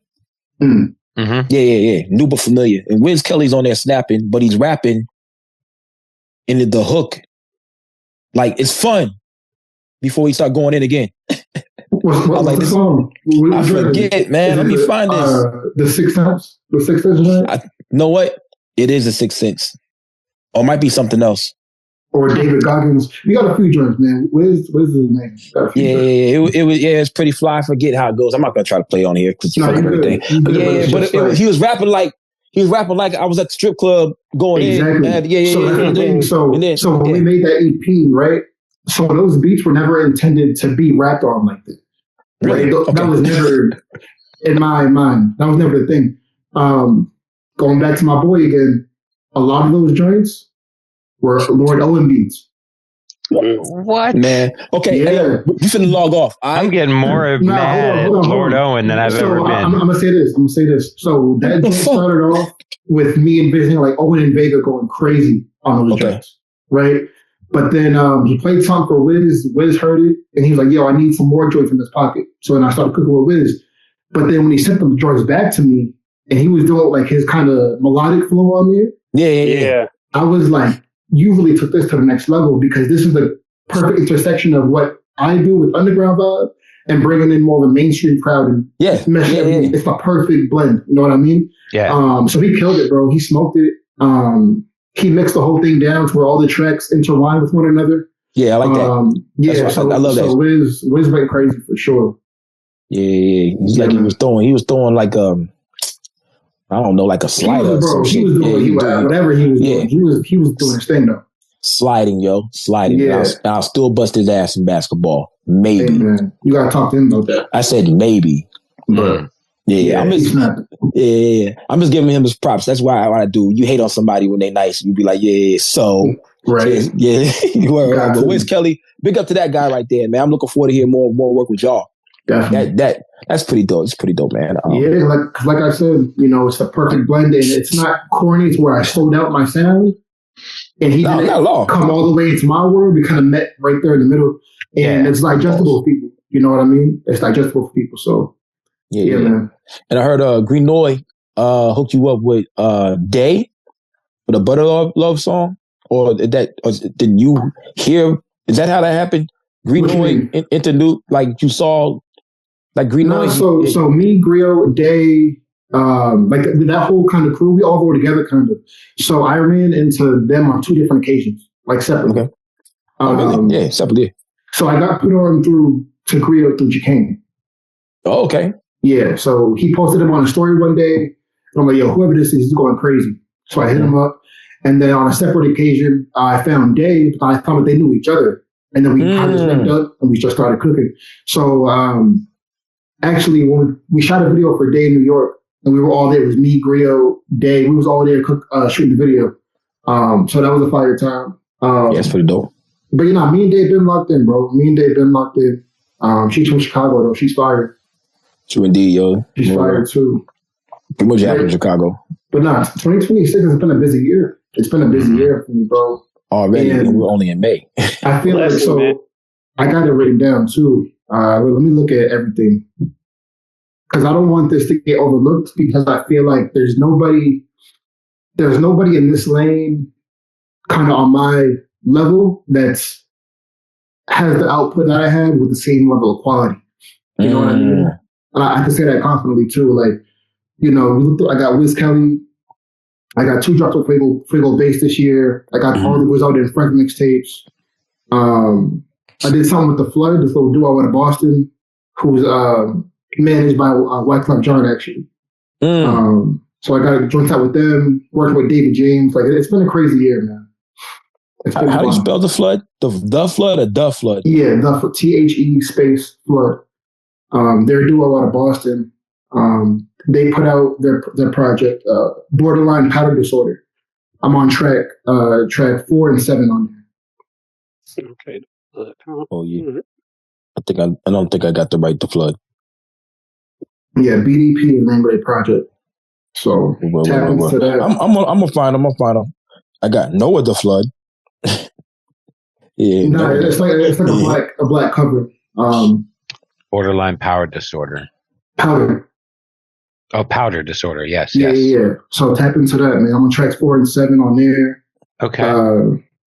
Mm-hmm. Yeah. New but familiar. And Wiz Kelly's on there snapping, but he's rapping. And the hook, like, it's fun. before he start going in again. What's like the song? I forget, man. Let me find this. The Sixth Sense. The Sixth Sense, right? Know what? It is a Sixth Sense. Or it might be something else. Or David Goggins. You got a few joints, man. Where's his name? It's pretty fly. I forget how it goes. I'm not gonna try to play on here because everything. He was rapping like I was at the strip club going in. So that's the thing. So when we made that EP, right? So those beats were never intended to be rapped on like that. Right? Really? Okay. That was never in my mind. That was never the thing. Going back to my boy again, a lot of those were Lord Owen beats. What? Man. Okay, yeah. You finna log off. I'm getting more mad at Lord Owen than I've ever been. I'm gonna say this. So that joint started off with me envisioning like Owen and Vega going crazy on those joints, right? But then he played something for Wiz. Wiz heard it, and he was like, yo, I need some more joints in this pocket. So then I started cooking with Wiz. But then when he sent them joints back to me, and he was doing like his kind of melodic flow on there. Yeah. I was like, you really took this to the next level because this is the perfect intersection of what I do with underground vibe and bringing in more of a mainstream crowd and meshing everything. It's the perfect blend. You know what I mean? Yeah. So he killed it, bro. He smoked it. He mixed the whole thing down to where all the tracks intertwine with one another. Yeah, I like that. So I love that. So Wiz went crazy for sure. Yeah. He was throwing like I don't know, like a slider. He was doing whatever he was doing. He was doing his thing though. Sliding. Yeah. I'll still bust his ass in basketball. Maybe. Hey, man. You gotta talk to him about that. I said maybe. But I'm just giving him his props. That's why I do. You hate on somebody when they nice. You be like, so right. But Wiz Kelly, big up to that guy right there, man. I'm looking forward to hear more work with y'all. Definitely. That's pretty dope. It's pretty dope, man. Like I said, it's the perfect blend, and it's not corny. It's where I slowed out my sound, and he didn't come all the way into my world. We kind of met right there in the middle, and it's digestible for people. You know what I mean? It's digestible for people. So yeah, man. And I heard Green Noy hooked you up with Day for the Butter Love song, or did you hear? Is that how that happened? Green Noy interlude, like you saw. Like Green Noise. So me, Griot, Day, like that whole kind of crew, we all go together kind of. So I ran into them on 2 different occasions, like separately. Okay. Really? Yeah, separately. So I got put on to Griot through Chicane. Oh, okay. Yeah. So he posted him on a story one day. And I'm like, yo, whoever this is, he's going crazy. So I hit him up. And then on a separate occasion, I found Day, but I found that they knew each other. And then we kind of linked up and we just started cooking. So, actually, when we shot a video for Day in New York, and we were all there. It was me, Griot, Day. We was all there shooting the video. So that was a fire time. It's pretty dope. But me and Day been locked in, bro. She's from Chicago, though. She's fired. True indeed, yo. She's fired, too. Pretty much happened in Chicago. But 2026 has been a busy year. It's been a busy year for me, bro. Already, and we're only in May. I feel like so. I got it written down, too. Let me look at everything. Because I don't want this to get overlooked because I feel like there's nobody in this lane kind of on my level has the output that I had with the same level of quality. You know what I mean? And I can say that confidently too. Like, I got Wiz Kelly. I got 2 drops of Fuego Bass this year. I got all the Wiz Out and Frank mixtapes. I did something with The Flood, this little duo out of Boston, who's managed by Wyclef Jean, actually. So I got joined out with them, working with David James. Like, it's been a crazy year, man. How do you spell The Flood? The Flood or The Flood? Yeah, the THE space Flood. They're a duo out of Boston. They put out their project, Borderline Powder Disorder. I'm on track 4 and 7 on there. Okay. Oh yeah. I don't think I got the right to Flood. Yeah, BDP is the name of their project. So tap into that. I'm gonna find them. I got Noah the Flood. It's like a black cover. Borderline Power Disorder. Powder. Oh, Powder Disorder. Yes. Yeah. So tap into that, man. I'm on tracks 4 and 7 on there. Okay.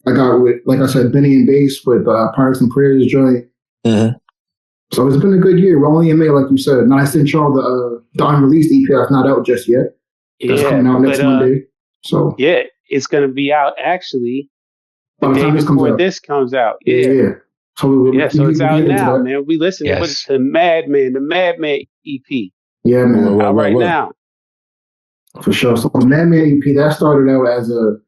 I got with, like I said, Benny and Bass with Pirates and Prayers joint. Mm-hmm. So it's been a good year. We're only in May, like you said. And I sent y'all the unreleased EP that's not out just yet. That's coming out next Monday. So yeah, it's gonna be out actually the day before this comes out. Yeah. So so it's out now, man. We listen to Madman, the Madman EP. Yeah, man. Out right now. For sure. So Madman EP, that started out as it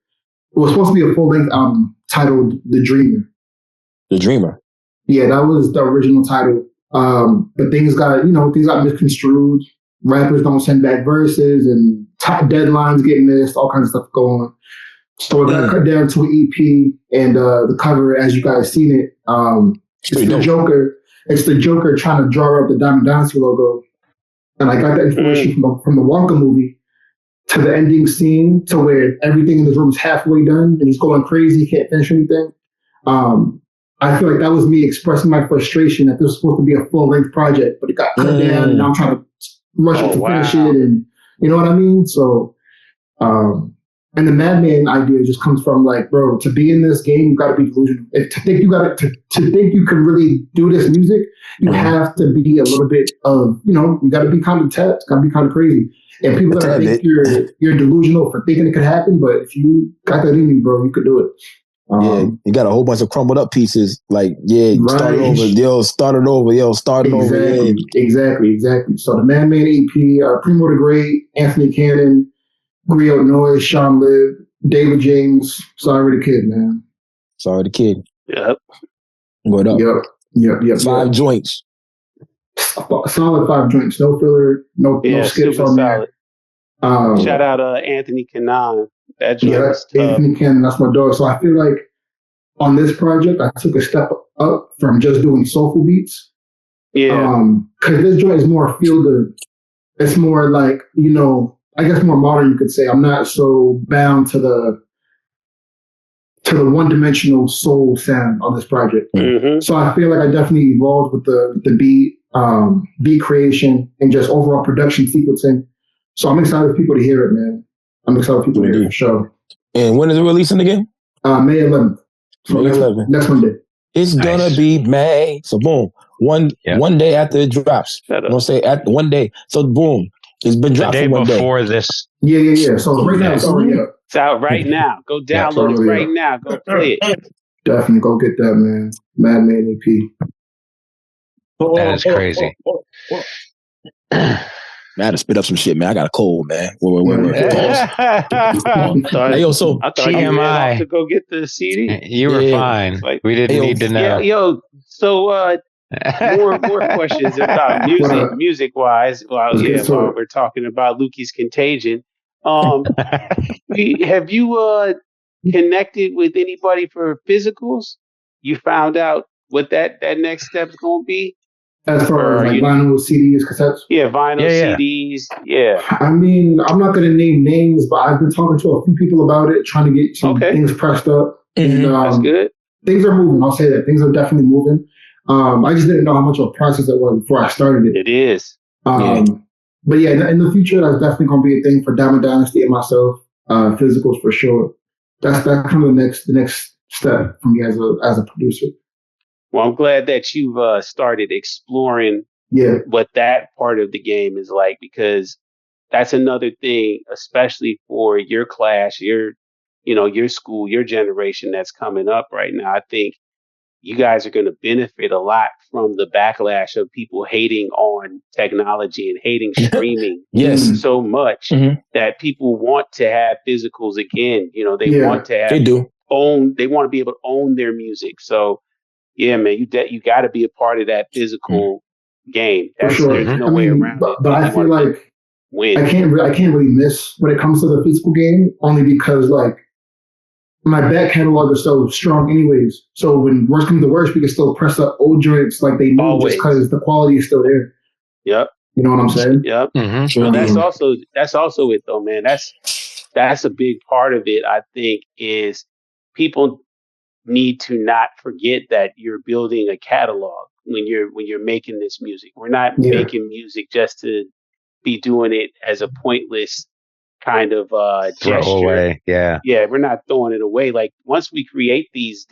was supposed to be a full-length album titled The Dreamer. The Dreamer. Yeah, that was the original title. But things got misconstrued. Rappers don't send back verses and deadlines get missed, all kinds of stuff going on. So it got cut down to an EP, and the cover, as you guys seen it, it's the Joker. It's the Joker trying to draw up the Diamond Dynasty logo. And I got that inspiration from the Wonka movie to the ending scene to where everything in this room is halfway done and he's going crazy, he can't finish anything. I feel like that was me expressing my frustration that this was supposed to be a full-length project, but it got cut down and now I'm trying to rush it to finish it, and you know what I mean? So, and the Madman idea just comes from like, bro, to be in this game, you got to be delusional. To think you can really do this music, you have to be a little bit of, you got to be kind of tapped, got to be kind of crazy. And people that think you're delusional for thinking it could happen, but if you got that in you, bro, you could do it. You got a whole bunch of crumbled up pieces. Like, start it over. Exactly. So the Madman EP, Primo the Great, Anthony Cannon, Griot Noise, Sean Liv, David James. Sorry the Kid, man. Sorry the Kid. Yep. What up? Yep. 5 joints. Solid 5 joints. No filler. No skips on there. Shout out Anthony Cannon. That joint was tough. Anthony Cannon, that's my dog. So I feel like on this project, I took a step up from just doing soulful beats. Yeah. Because this joint is more feel good. It's more like, I guess more modern, you could say. I'm not so bound to the one-dimensional soul sound on this project. Mm-hmm. So I feel like I definitely evolved with the beat creation, and just overall production sequencing. So I'm excited for people to hear it, man. I'm excited for people to hear it for sure. And when is it releasing again? May 11th. So next Monday. It's gonna be May. So boom. One day after it drops. I'm gonna say at one day. So boom. It's been dropped for 1 day. Before this. Yeah. So right now it's already up. It's out right now. Go download it right now. Go play it. Definitely go get that, man. Madman EP. That is crazy. Man, I had to spit up some shit, man. I got a cold, man. Wait. Hey, yo, so I thought you were to go get the CD. You were fine. Like, we didn't need to know. So more questions about music wise. While we're talking about Lukey's Contagion. Have you connected with anybody for physicals? You found out what that next step's gonna be? As far as like vinyl, CDs, cassettes? Yeah, vinyl, CDs. Yeah. I mean, I'm not going to name names, but I've been talking to a few people about it, trying to get some things pressed up. And, that's good. Things are moving. I'll say that. Things are definitely moving. I just didn't know how much of a process it was before I started it. It is. But yeah, in the future, that's definitely going to be a thing for Diamond Dynasty and myself. Physicals for sure. That's kind of the next step for me as a producer. Well, I'm glad that you've started exploring what that part of the game is like, because that's another thing, especially for your class, your school, your generation that's coming up right now. I think you guys are going to benefit a lot from the backlash of people hating on technology and hating streaming so much that people want to have physicals again. They want to have they want to be able to own their music. So yeah, man, you got to be a part of that physical game. For sure. There's no way around it. But I feel like I can't really miss when it comes to the physical game, only because like my back catalog is so strong anyways. So when worst comes to worst, we can still press up old joints like they know just because the quality is still there. Yep. You know what I'm saying? Yep. Well, that's also it though, man. That's a big part of it, I think, is people need to not forget that you're building a catalog when you're making this music. We're not making music just to be doing it as a pointless kind of gesture. Away. Yeah, we're not throwing it away. Like once we create these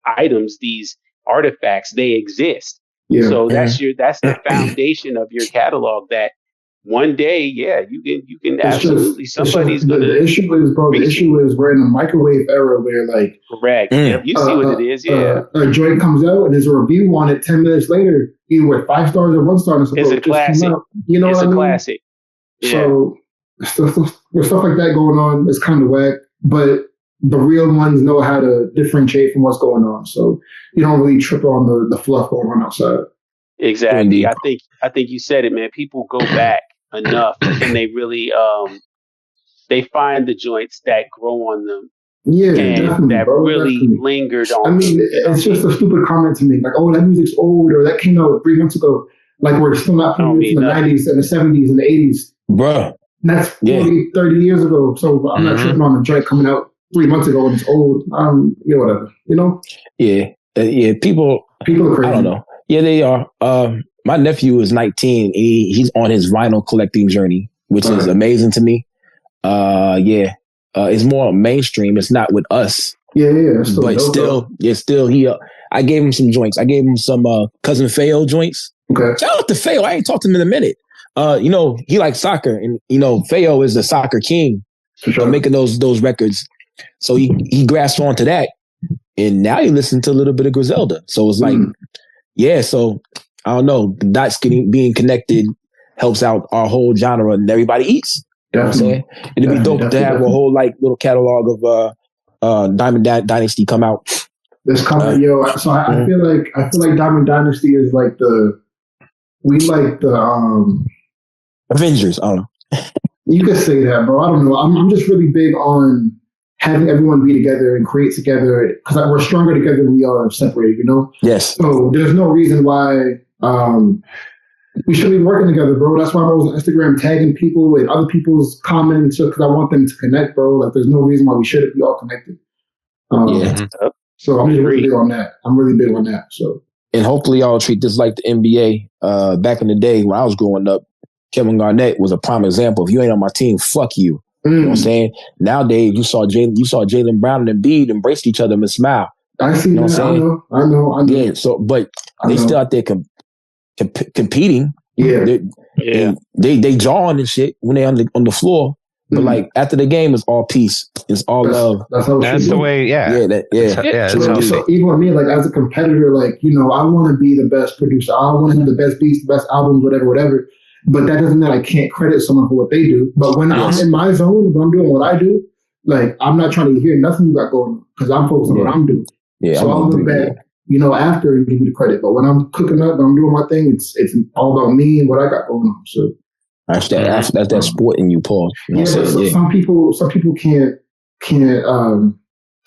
items, these artifacts, they exist. Yeah. So that's the foundation of your catalog that one day, you can absolutely, somebody's going to. The issue is, bro, the issue is we're in a microwave era where, like, correct. Yep, you see what it is. Yeah. A joint comes out and there's a review on it 10 minutes later, either with 5 stars or 1 star. It's a classic. You know it's what I mean? Classic. Yeah. So with stuff like that going on, it's kind of whack. But the real ones know how to differentiate from what's going on. So you don't really trip on the fluff going on outside. Exactly. I think you said it, man. People go back enough and they really they find the joints that grow on them. Yeah, and that really lingered on. I mean, it's just a stupid comment to me, like, "Oh, that music's old," or "That came out 3 months ago." Like, we're still not playing it from the 90s and the 70s and the 80s. Bruh. That's 30 years ago. So I'm not tripping on a joint coming out 3 months ago and it's old. Whatever. You know? Yeah. People are crazy. I don't know. Yeah, they are. My nephew is 19. He's on his vinyl collecting journey, which is amazing to me. It's more mainstream. It's not with us. Yeah. Still, I gave him some joints. I gave him some Cousin Feo joints. Okay. Shout out to Feo. I ain't talked to him in a minute. He likes soccer, and Feo is the soccer king, making those records. So he grasped onto that, and now he listens to a little bit of Griselda. So it's like, so I don't know. The dots being connected helps out our whole genre, and everybody eats. You know what I'm saying? It'd be dope to have a whole little catalog of Diamond Dynasty come out. This coming, So I feel like Diamond Dynasty is like the Avengers. I don't know. You could say that, bro. I don't know. I'm just really big on having everyone be together and create together because we're stronger together than we are separated. You know? Yes. So there's no reason why we should be working together, bro. That's why I'm always on Instagram tagging people with other people's comments because I want them to connect, bro. Like, there's no reason why we shouldn't be all connected. So I'm just really big on that. I'm really big on that. So. And hopefully y'all treat this like the NBA. Back in the day when I was growing up, Kevin Garnett was a prime example. If you ain't on my team, fuck you. You know what I'm saying? Nowadays, you saw Jaylen Brown and Embiid embrace each other and smile. I see. You know what I'm saying? I know. Yeah. So, but they still out there competing. Yeah. They jawing and shit when they on the floor. But like after the game, it's all peace. It's all love. That's the way. Yeah. So even with me, like as a competitor, like I want to be the best producer. I want to have the best beats, the best albums, whatever. But that doesn't mean I can't credit someone for what they do. But when I'm in my zone, when I'm doing what I do, like I'm not trying to hear nothing you got going on because I'm focused on what I'm doing. Yeah, so I'll look back, after and give you the credit. But when I'm cooking up, when I'm doing my thing, it's all about me and what I got going on. So that's that sport in you, Paul. Some people can't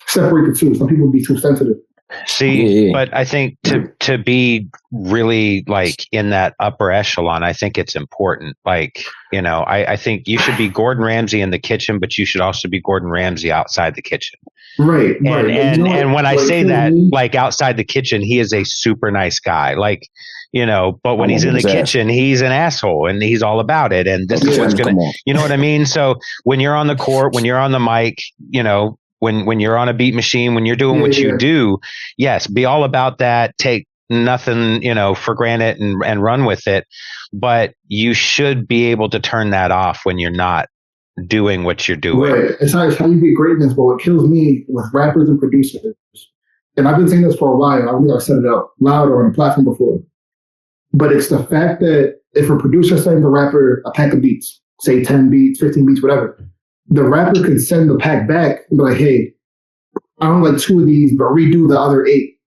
separate the two. Some people be too sensitive. See, but I think to be really like in that upper echelon, I think it's important. Like, I think you should be Gordon Ramsay in the kitchen, but you should also be Gordon Ramsay outside the kitchen. Right. And when I say that, like outside the kitchen, he is a super nice guy. Like, but when he's in the kitchen, he's an asshole and he's all about it. And this is what's going to, you know what I mean? So when you're on the court, when you're on the mic, when you're on a beat machine, when you're doing what you do, yes, be all about that. Take nothing, for granted and run with it. But you should be able to turn that off when you're not doing what you're doing. Right. It's how you get greatness. But what kills me with rappers and producers, and I've been saying this for a while, I don't think I've said it out loud or on a platform before, but it's the fact that if a producer sends a rapper a pack of beats, say 10 beats, 15 beats, whatever, the rapper can send the pack back and be like, hey, I don't like 2 of these, but redo the other 8.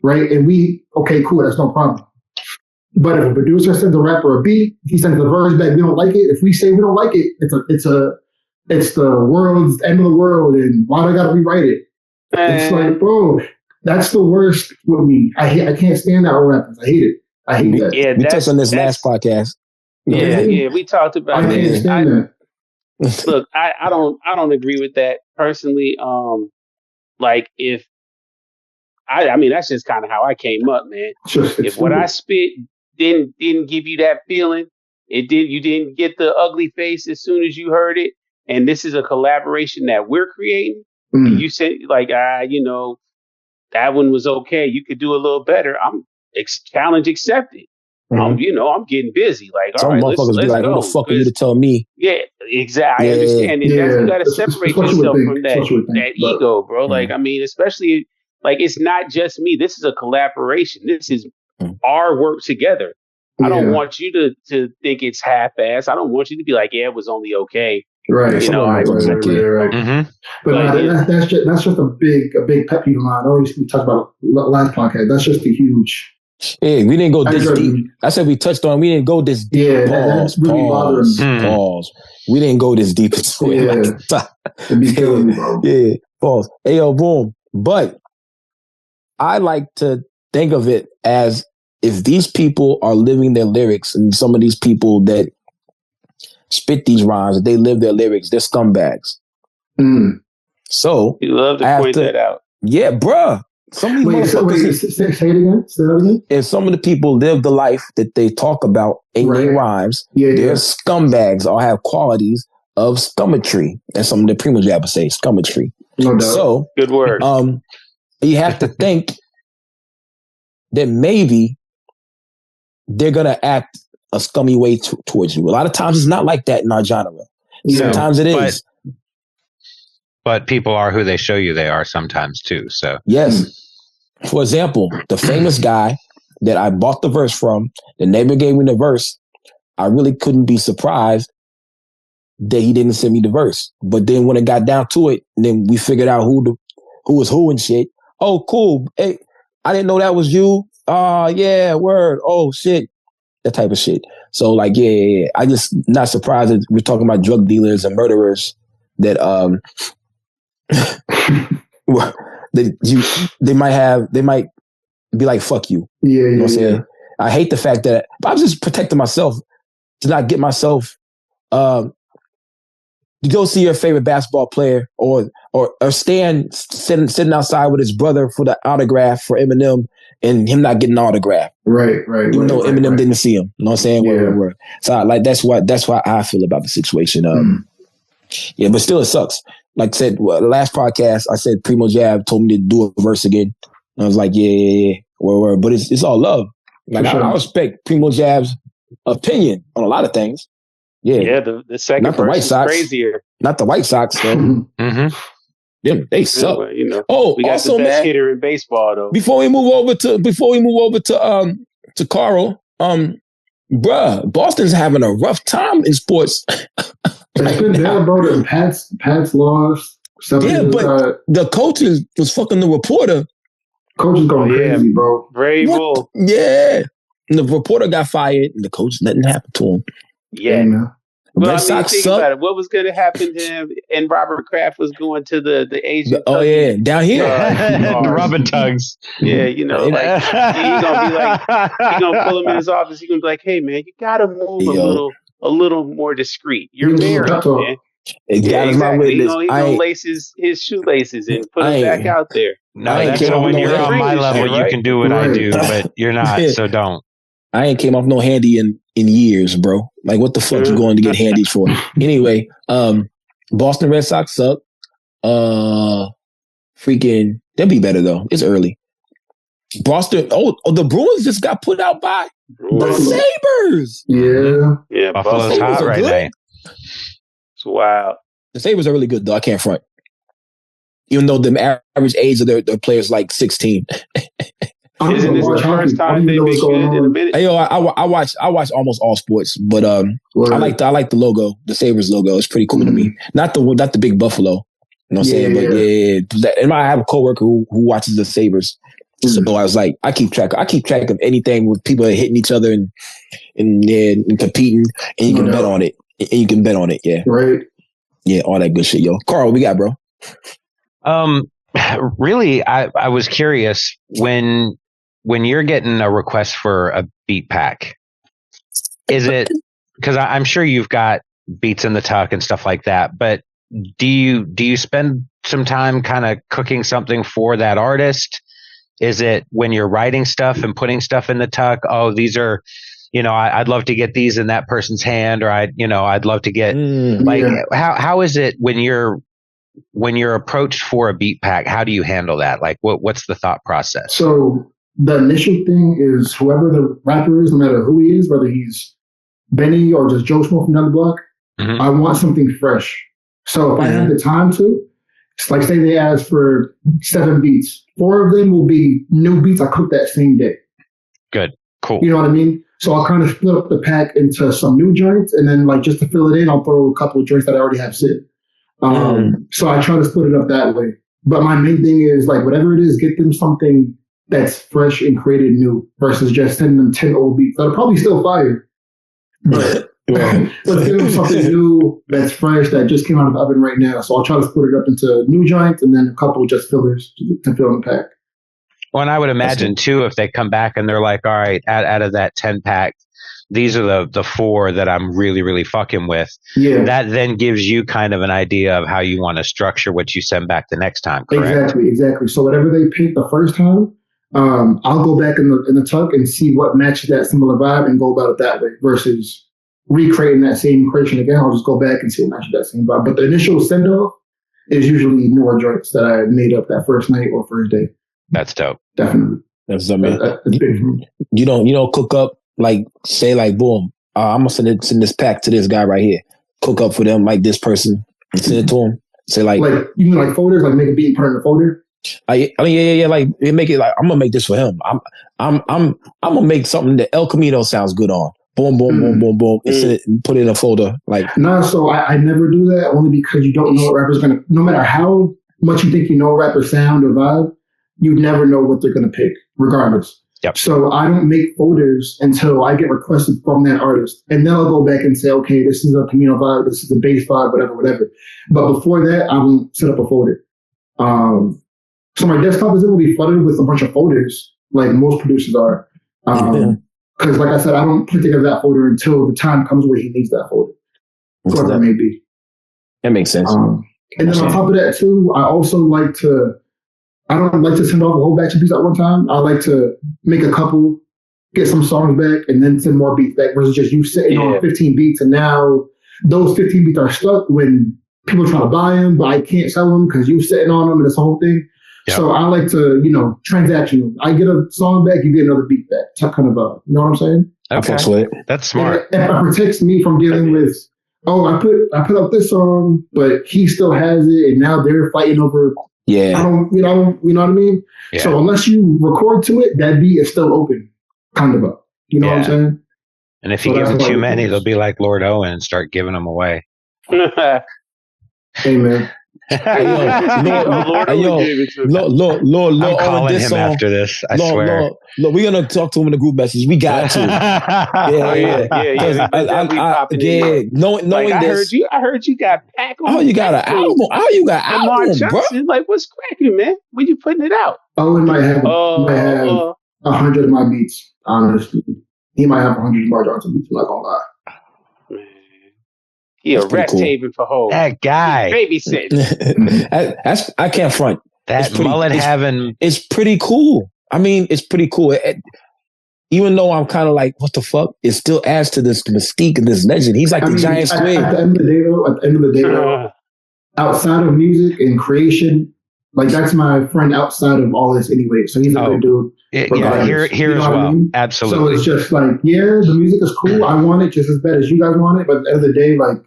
Right? And okay, cool, that's no problem. But if a producer sends a rapper a beat, he sends the verse back, we don't like it. If we say we don't like it, it's the world's end of the world, and why do I gotta rewrite it? It's like, bro, that's the worst with me. I can't stand that with rappers. I hate it. I hate that. Yeah, we touched on this last podcast. Yeah, we talked about it. I can't stand that. Look, I don't agree with that personally. Like if I mean that's just kind of how I came up, man. If what I spit didn't give you that feeling, you didn't get the ugly face as soon as you heard it, and this is a collaboration that we're creating, and you said like that one was okay. You could do a little better. I'm challenge accepted. I'm getting busy. Like, all right, let's be like, go. Who the fuck are you to tell me? Yeah, exactly. I understand. And you got to separate yourself from that ego, bro. Like, I mean, especially like, it's not just me. This is a collaboration. This is our work together. I don't want you to think it's half-assed. I don't want you to be like, yeah, it was only okay. Right. Right. Mm-hmm. But that's just a big pet peeve of mine. I always we talked about last podcast. That's just a huge. Yeah, we didn't go this deep. I said we touched on. We didn't go this deep. Yeah, that's really bothering me. Pause. We didn't go this deep into it. It'd be killing me, bro. Yeah. Pause. Hey, yo, boom. But I like to think of it as if these people are living their lyrics, and some of these people that spit these rhymes, they live their lyrics, they're scumbags. So you love to point that out. Yeah, bruh. Some of these motherfuckers. Say it again. Say that again. If some of the people live the life that they talk about in their rhymes, they're scumbags or have qualities of scummetry. That's something that Primo Jab would say, scummetry. No doubt. So good word. You have to think that maybe they're gonna act a scummy way towards you. A lot of times it's not like that in our genre. Sometimes it is. But people are who they show you they are sometimes too. So yes. For example, the famous guy that I bought the verse from, the neighbor gave me the verse. I really couldn't be surprised that he didn't send me the verse. But then when it got down to it, then we figured out who was who and shit. Oh, cool. Hey, I didn't know that was you. Yeah, word. Oh, shit. That type of shit. So like, yeah. I just not surprised that we're talking about drug dealers and murderers that they might be like, fuck you. You know what I'm saying? I hate the fact that I'm just protecting myself to not get myself to go see your favorite basketball player or sitting outside with his brother for the autograph for Eminem and him not getting an autograph. Right. Even though Eminem didn't see him. You know what I'm saying? Word. So like that's why I feel about the situation. Yeah, but still it sucks. Like I said, the last podcast, I said Primo Jab told me to do a verse again. And I was like, yeah. But it's all love. Like I respect Primo Jab's opinion on a lot of things. Yeah, the second not the White Sox. Crazier. Not the White Sox though. Them, they suck. We got also, the best hitter in baseball though. Before we move over to Carl, bruh, Boston's having a rough time in sports. It's been bad, bro. The Pats lost. Yeah, but the coach was fucking the reporter. Coach is going crazy, bro. Brave Bull. Yeah. And the reporter got fired, and the coach, nothing happened to him. Yeah. Red Sox think about it. What was going to happen to him? And Robert Kraft was going to the Asian. Down here. Rubber tugs. Yeah, he's gonna be like, he's gonna pull him in his office. He's gonna be like, "Hey, man, you gotta move a little more discreet. You're married, man." Exactly. He's gonna lace his shoelaces and put them back out there. No, that's when you're on my level, you can do what I do, but you're not, so don't. I ain't came off no handy in years, bro. Like, what the fuck you going to get handies for? Anyway, Boston Red Sox suck. Freaking, they'll be better though. It's early. Boston. Oh, the Bruins just got put out by the Sabres. Yeah. Buffalo's hot right now. It's wild. The Sabres are really good though. I can't front. Even though the average age of their players like 16. Isn't this the first time they've been good in a minute? Hey, yo, I watch almost all sports, but I like the logo, the Sabres logo. It's pretty cool to me. Not the big buffalo. You know what I'm saying? But and I have a coworker who watches the Sabres. So I was like, I keep track of anything with people hitting each other and competing, and you can bet on it. And you can bet on it, yeah. Right. Yeah, all that good shit, yo. Carl, what we got, bro? Really, I was curious when you're getting a request for a beat pack, is it because I'm sure you've got beats in the tuck and stuff like that, but do you spend some time kind of cooking something for that artist? Is it when you're writing stuff and putting stuff in the tuck? Oh, these are, I'd love to get these in that person's hand, or I'd love to get how is it when you're when you're approached for a beat pack, how do you handle that? Like, what's the thought process? So the initial thing is whoever the rapper is, no matter who he is, whether he's Benny or just Joe Schmo from down the block, I want something fresh. So if I have the time to, it's like say they ask for 7 beats, 4 of them will be new beats I cooked that same day. Good, cool. You know what I mean? So I'll kind of split up the pack into some new joints, and then like just to fill it in, I'll throw a couple of joints that I already have sitting. So I try to split it up that way. But my main thing is like whatever it is, get them something that's fresh and created new versus just sending them 10 old beats that'll probably still fire. But let's give them something new that's fresh that just came out of the oven right now. So I'll try to split it up into new joints and then a couple just fillers to fill the pack. Well, and I would imagine too, if they come back and they're like, all right, out of that 10 pack, these are the 4 that I'm really, really fucking with. Yeah. That then gives you kind of an idea of how you want to structure what you send back the next time, correct? Exactly. So whatever they pick the first time, I'll go back in the tuck and see what matches that similar vibe and go about it that way versus recreating that same creation again. I'll just go back and see what matches that same vibe. But the initial send-off is usually newer joints that I made up that first night or first day. That's dope. Definitely. That's big for me. You don't cook up like say like boom. I'm gonna send this pack to this guy right here. Cook up for them like this person and send it to him. Say like you mean like folders, like make a beat and put it in a folder. I mean, yeah. Like make it like I'm gonna make this for him. I'm gonna make something that El Camino sounds good on. Boom, boom, and send it and put it in a folder. Like so I never do that only because you don't know what rapper's gonna. No matter how much you think you know a rapper's sound or vibe, you never know what they're gonna pick, regardless. Yep. So I don't make folders until I get requested from that artist. And then I'll go back and say, okay, this is a Camino vibe, this is a bass vibe, whatever. But before that, I won't set up a folder. So my desktop isn't really flooded with a bunch of folders like most producers are. Because like I said, I don't put together that folder until the time comes where he needs that folder. Whatever it may be. That makes sense. And then on top of that too, I don't like to send off a whole batch of beats at one time. I like to make a couple, get some songs back, and then send more beats back versus just you sitting on 15 beats. And now those 15 beats are stuck when people try to buy them, but I can't sell them because you're sitting on them and this whole thing. Yep. So I like to, transactional. I get a song back, you get another beat back. Kind of you know what I'm saying? Okay. That's smart. And it protects me from dealing with, I put up this song, but he still has it, and now they're fighting over. Yeah. I don't, you know what I mean? Yeah. So unless you record to it, that beat is still open, kind of up. You know what I'm saying? And if you give them too many, they'll be like Lord Owen and start giving them away. Hey, man. Lord, I'm calling him after this. I swear. Lord, we're gonna talk to him in the group message. We got to. Knowing this, I heard you got pack on. Oh, you got an album. Oh, you got an album, bro. Like, what's cracking, man? When you putting it out? Owen might have 100 of my beats. Honestly, he might have 100 of my Johnson beats. I'm not gonna lie. He a rest haven for hoes. That guy. Babysitting. I can't front. That mullet having. It's pretty cool. I mean, it's pretty cool. Even though I'm kind of like, what the fuck? It still adds to this mystique and this legend. He's like the giant squid. At the end of the day, outside of music and creation, like that's my friend outside of all this anyway. So he's a good dude. Here as well. I mean? Absolutely. So it's just like, the music is cool. I want it just as bad as you guys want it. But at the end of the day, like,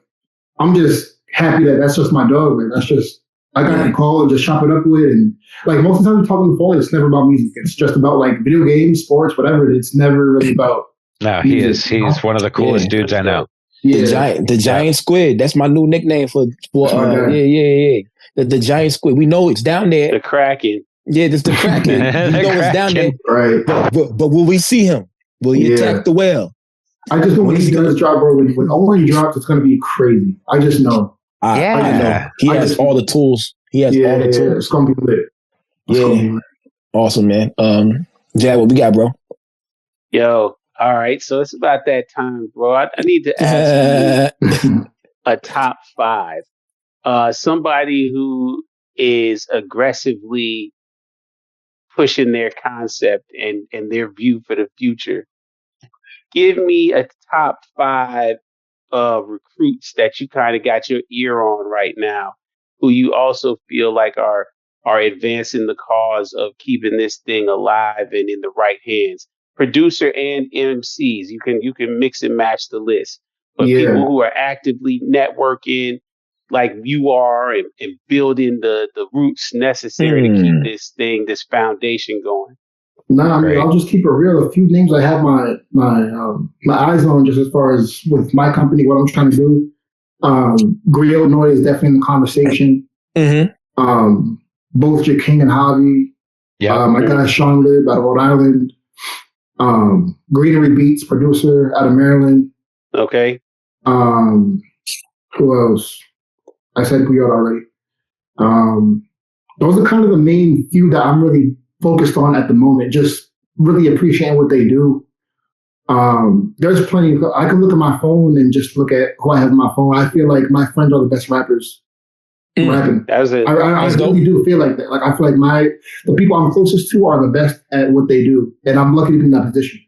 I'm just happy that that's just my dog. Like, that's just, I got to call and just chop it up with. And like most of the time we talk on the phone, it's never about music. It's just about like video games, sports, whatever. It's never really about music. He's one of the coolest dudes I know. Yeah. The giant squid. That's my new nickname for the giant squid. We know it's down there. The Kraken. Yeah, this the Kraken. We know it's down there. Right. But will we see him? Will he attack the whale? I just know when he does drop, bro. When Owen drops, it's gonna be crazy. I just know. I know. He has all the tools. He has all the tools. It's gonna be lit. Awesome, man. Jad, what we got, bro? Yo, all right. So it's about that time, bro. I need to ask you a top 5. Somebody who is aggressively pushing their concept and their view for the future. Give me a top 5 recruits that you kind of got your ear on right now who you also feel like are advancing the cause of keeping this thing alive and in the right hands. Producer and MCs, you can mix and match the list, but people who are actively networking like you are and building the roots necessary to keep this foundation going. Nah, I mean, I'll just keep it real. A few names I have my eyes on, just as far as with my company, what I'm trying to do. Griot Noy is definitely in the conversation. Both King and Javi. My guy Sean Lib out of Rhode Island. Greenery Beats producer out of Maryland. Okay. Who else? I said Griot already. Those are kind of the main few that I'm really focused on at the moment. Just really appreciating what they do. There's plenty. I can look at my phone and just look at who I have on my phone. I feel like my friends are the best rappers rapping. I really do feel like that. Like I feel like the people I'm closest to are the best at what they do, and I'm lucky to be in that position.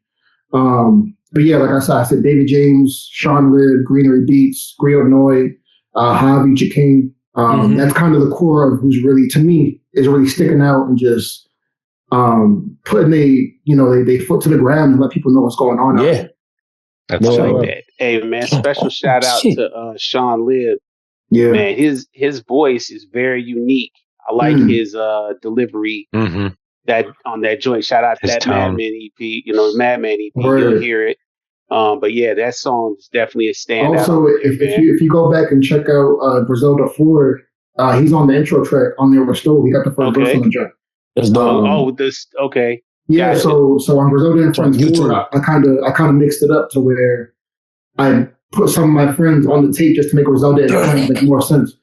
But yeah, like I said David James, Sean Lib, Greenery Beats, Griot Noy, Javi King. That's kind of the core of who's really, to me, is really sticking out and just putting they foot to the ground and let people know what's going on. Yeah, that's like that. Hey man, special shout out to Sean Lib. Yeah, man, his voice is very unique. I like his delivery. That on that joint. Shout out to that Madman EP. Madman EP. You'll hear it. But yeah, that song is definitely a standout. Also, if you go back and check out Griselda Ford, he's on the intro track on there with Stowe. He got the first verse on the track. That's dope. Okay. Yeah, gotcha. So on Griselda and Friends Ford, I kind of mixed it up to where I put some of my friends on the tape just to make Griselda and Friends make more sense.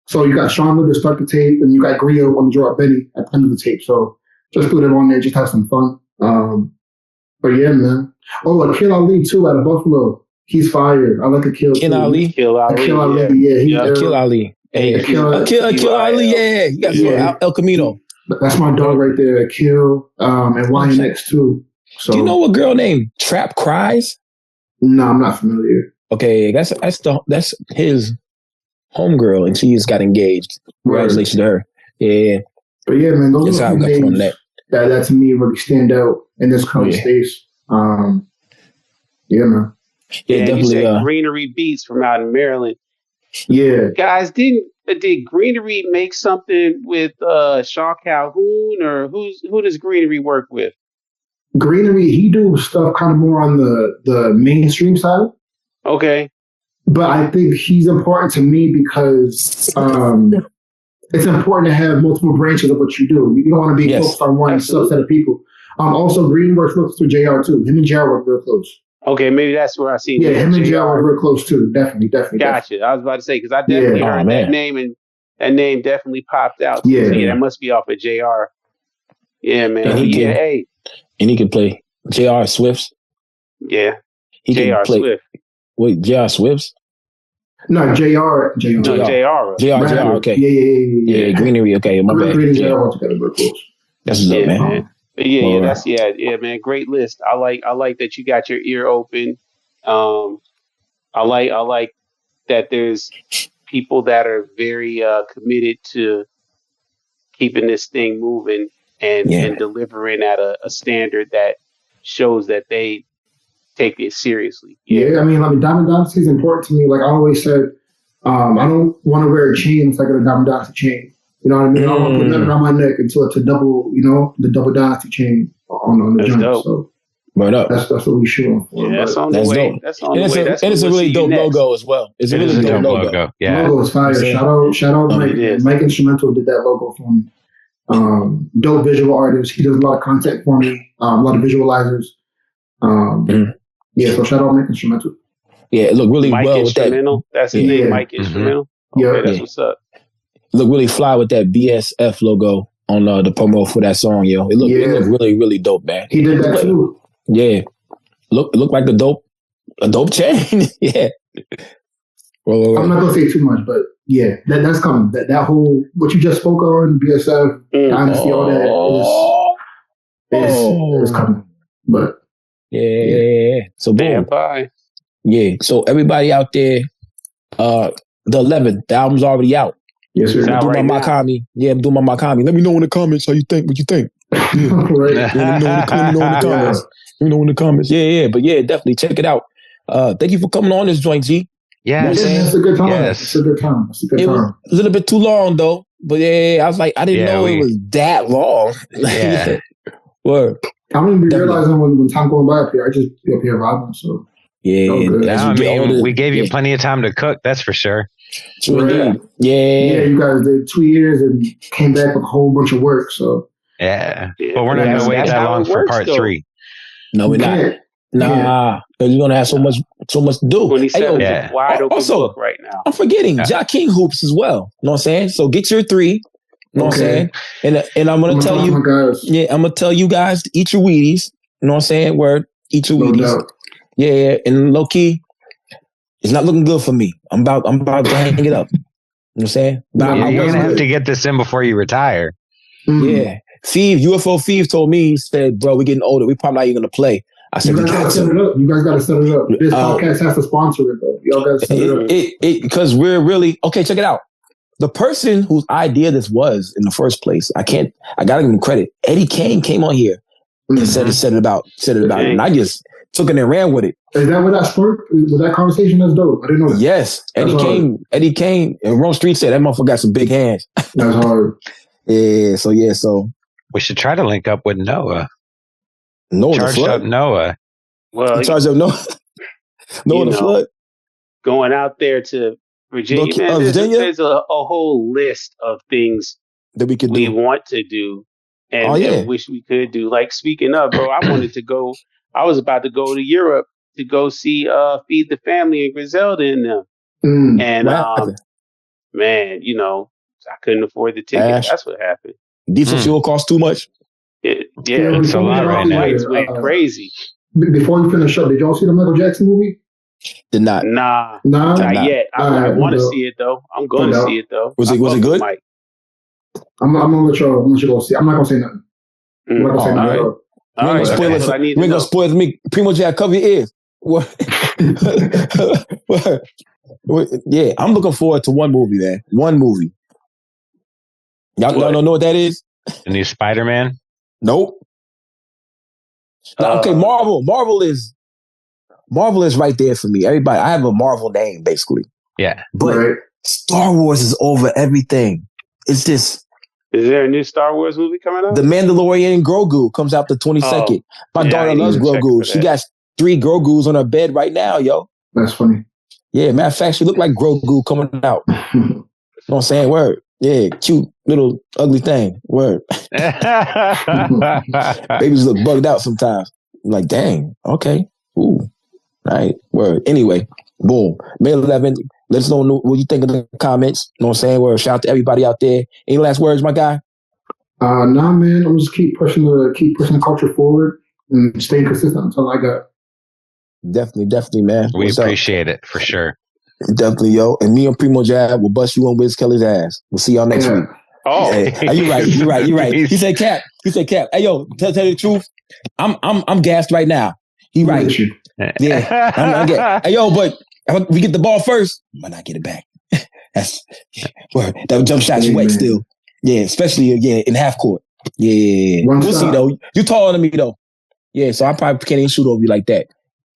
So you got Sean Lib to start the tape, and you got Griot on the Joe Benny at the end of the tape. So just put it on there, just have some fun. But yeah, man. Oh, Kill Ali too out of Buffalo. He's fire. I like a Kill. Kill Ali. Kill Ali. Kill Ali. Yeah. Kill Ali. Hey, Kill Ali. Yeah. You got El Camino. That's my dog right there. Kill and YNX too. So do you know a girl named Trap Cries? No, I'm not familiar. Okay, that's his homegirl, and she just got engaged. Congratulations to her. Yeah. But yeah, man, those are the names that to me really stand out in this current space. Yeah, man. Yeah, definitely. You said Greenery Beats from out in Maryland. Yeah, guys, did Greenery make something with Sean Calhoun, or who does Greenery work with? Greenery, he do stuff kind of more on the mainstream side. Okay. But I think he's important to me because it's important to have multiple branches of what you do. You don't want to be focused on one subset of people. Also, Green works with JR too. Him and JR work real close. Okay, maybe that's where I see. Yeah, him and JR work real close too. Definitely. Gotcha. I was about to say, because I definitely heard that name, and that name definitely popped out. Yeah, that must be off of JR. Yeah, man. And he can play JR Swifts. Yeah, he JR can play. Swift. Wait, JR Swifts? No, JR. No, JR. Okay. Yeah. Greenery. Okay, my bad. That's what's up, man. Yeah, man. Great list. I like that you got your ear open. I like that there's people that are very committed to keeping this thing moving and delivering at a standard that shows that they take it seriously. Yeah, I mean, Diamond Dynasty is important to me. Like I always said, I don't want to wear a chain if I got a Diamond Dynasty chain. You know what I mean? I don't want to put nothing around my neck until it's a double, the double Dynasty chain on the joint. Dope. So right up. That's what we shoot for. Yeah, that's on the way. Dope. That's on the way. And it's a really dope logo as well. It's a really dope logo. Yeah. Logo is fire. Shout out Mike. Mike Instrumental did that logo for me. Dope visual artist. He does a lot of content for me. A lot of visualizers. Yeah, so shout out Mike Instrumental. Yeah, it looked really Mike well Instrumental. with that. That's his name, Mike Instrumental. Okay, that's what's up. Look really fly with that BSF logo on the promo for that song, yo. It looked really, really dope, man. He did that too. Yeah. It looked like a dope chain. Yeah. Well, I'm not gonna say too much, but yeah, that's coming. That whole what you just spoke on, BSF, Dynasty, all that is coming. But yeah. So boom. Bye. Yeah. So everybody out there, the 11th, the album's already out. Yes, sir. I'm doing my Makami. Yeah, I'm doing my Makami. Let me know in the comments how you think. What you think? Yeah. Right. Yeah, let me know in the comments. Let me know in the comments. Yeah. But yeah, definitely check it out. Thank you for coming on this joint, G. Yes. It's a good time. Yes. It's a good time. It was a little bit too long though. But yeah, I was like, I didn't know it was that long. Yeah. Word. I don't even be realizing when time going by up here. I just be up here vibing. So we gave you plenty of time to cook. That's for sure. True indeed. Yeah. You guys did 2 years and came back with a whole bunch of work. So but we're not gonna wait that long for part 3. No, we're not. Nah, because you're gonna have so much to do. 27 is a wide open book right now. I'm forgetting Ja King hoops as well. You know what I'm saying? So get your 3. You know what I'm saying? And I'm gonna tell you. I'm gonna tell you guys to eat your Wheaties. You know what I'm saying? Word, eat your Wheaties. Yeah, and low key, it's not looking good for me. I'm about to hang it up. You know what I'm saying? You're gonna have to get this in before you retire. Yeah. UFO Thief told me, he said, bro, we're getting older. We probably not even gonna play. I said, you guys gotta set it up. This podcast has to sponsor it though. Y'all gotta set it up. Because we're really okay, check it out. The person whose idea this was in the first place, I gotta give him credit. Eddie Kane came on here and said it about it. And I just took it and ran with it. Is that what that sparked? Was that conversation? That's dope. I didn't know that. Yes. Eddie Kane and Rome Street said that motherfucker got some big hands. That's hard. So we should try to link up with Noah. Charged up Noah. Well, charged up Noah. Noah the flood. Going out there to Virginia. There's a whole list of things that we want to do and wish we could do. Like, speaking of, bro, I was about to go to Europe to go see Feed the Family and Griselda and them. And man, I couldn't afford the ticket. That's what happened. Diesel fuel costs too much. It's a lot right now. Flights went crazy. Before you finish up, did y'all see the Michael Jackson movie? Did not. Nah, not yet. I want to see it though. I'm going to see it though. Was it good? I'm gonna let you go see. I'm not gonna say nothing. I'm not gonna say nothing. All right. We ain't gonna spoil it for me. Primo Jack, cover your ears. What? Yeah, I'm looking forward to one movie, man. One movie. Y'all don't know what that is? The new Spider-Man? Nope. Okay, Marvel is right there for me. Everybody, I have a Marvel name, basically. Yeah. But Star Wars is over everything. It's just... Is there a new Star Wars movie coming out? The Mandalorian and Grogu comes out the 22nd. My daughter loves Grogu. She got 3 Grogus on her bed right now, yo. That's funny. Yeah, matter of fact, she looked like Grogu coming out. You know what I'm saying? Word. Yeah, cute little ugly thing. Word. Babies look bugged out sometimes. I'm like, dang, okay. Ooh. Right. Word. Anyway, boom. May 11th. Let us know what you think in the comments. You know what I'm saying? Word. Shout out to everybody out there. Any last words, my guy? Nah, man. I'm just keep pushing the culture forward and staying consistent until I got. Definitely, man. We appreciate it for sure. Definitely, yo. And me and Primo Jab will bust you on Wiz Kelly's ass. We'll see y'all next week. Oh, hey, you're right. He said, Cap. Hey, yo, tell you the truth. I'm gassed right now. He right. Yeah. I'm gassed. Hey, yo, but if we get the ball first, I might not get it back. That jump shot you wet still. Yeah, especially in half court. Yeah. We'll see though. You taller than me though. Yeah, so I probably can't even shoot over you like that.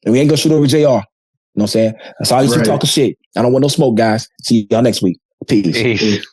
And we ain't gonna shoot over JR. You know what I'm saying? That's all you talking shit. I don't want no smoke, guys. See y'all next week. Peace.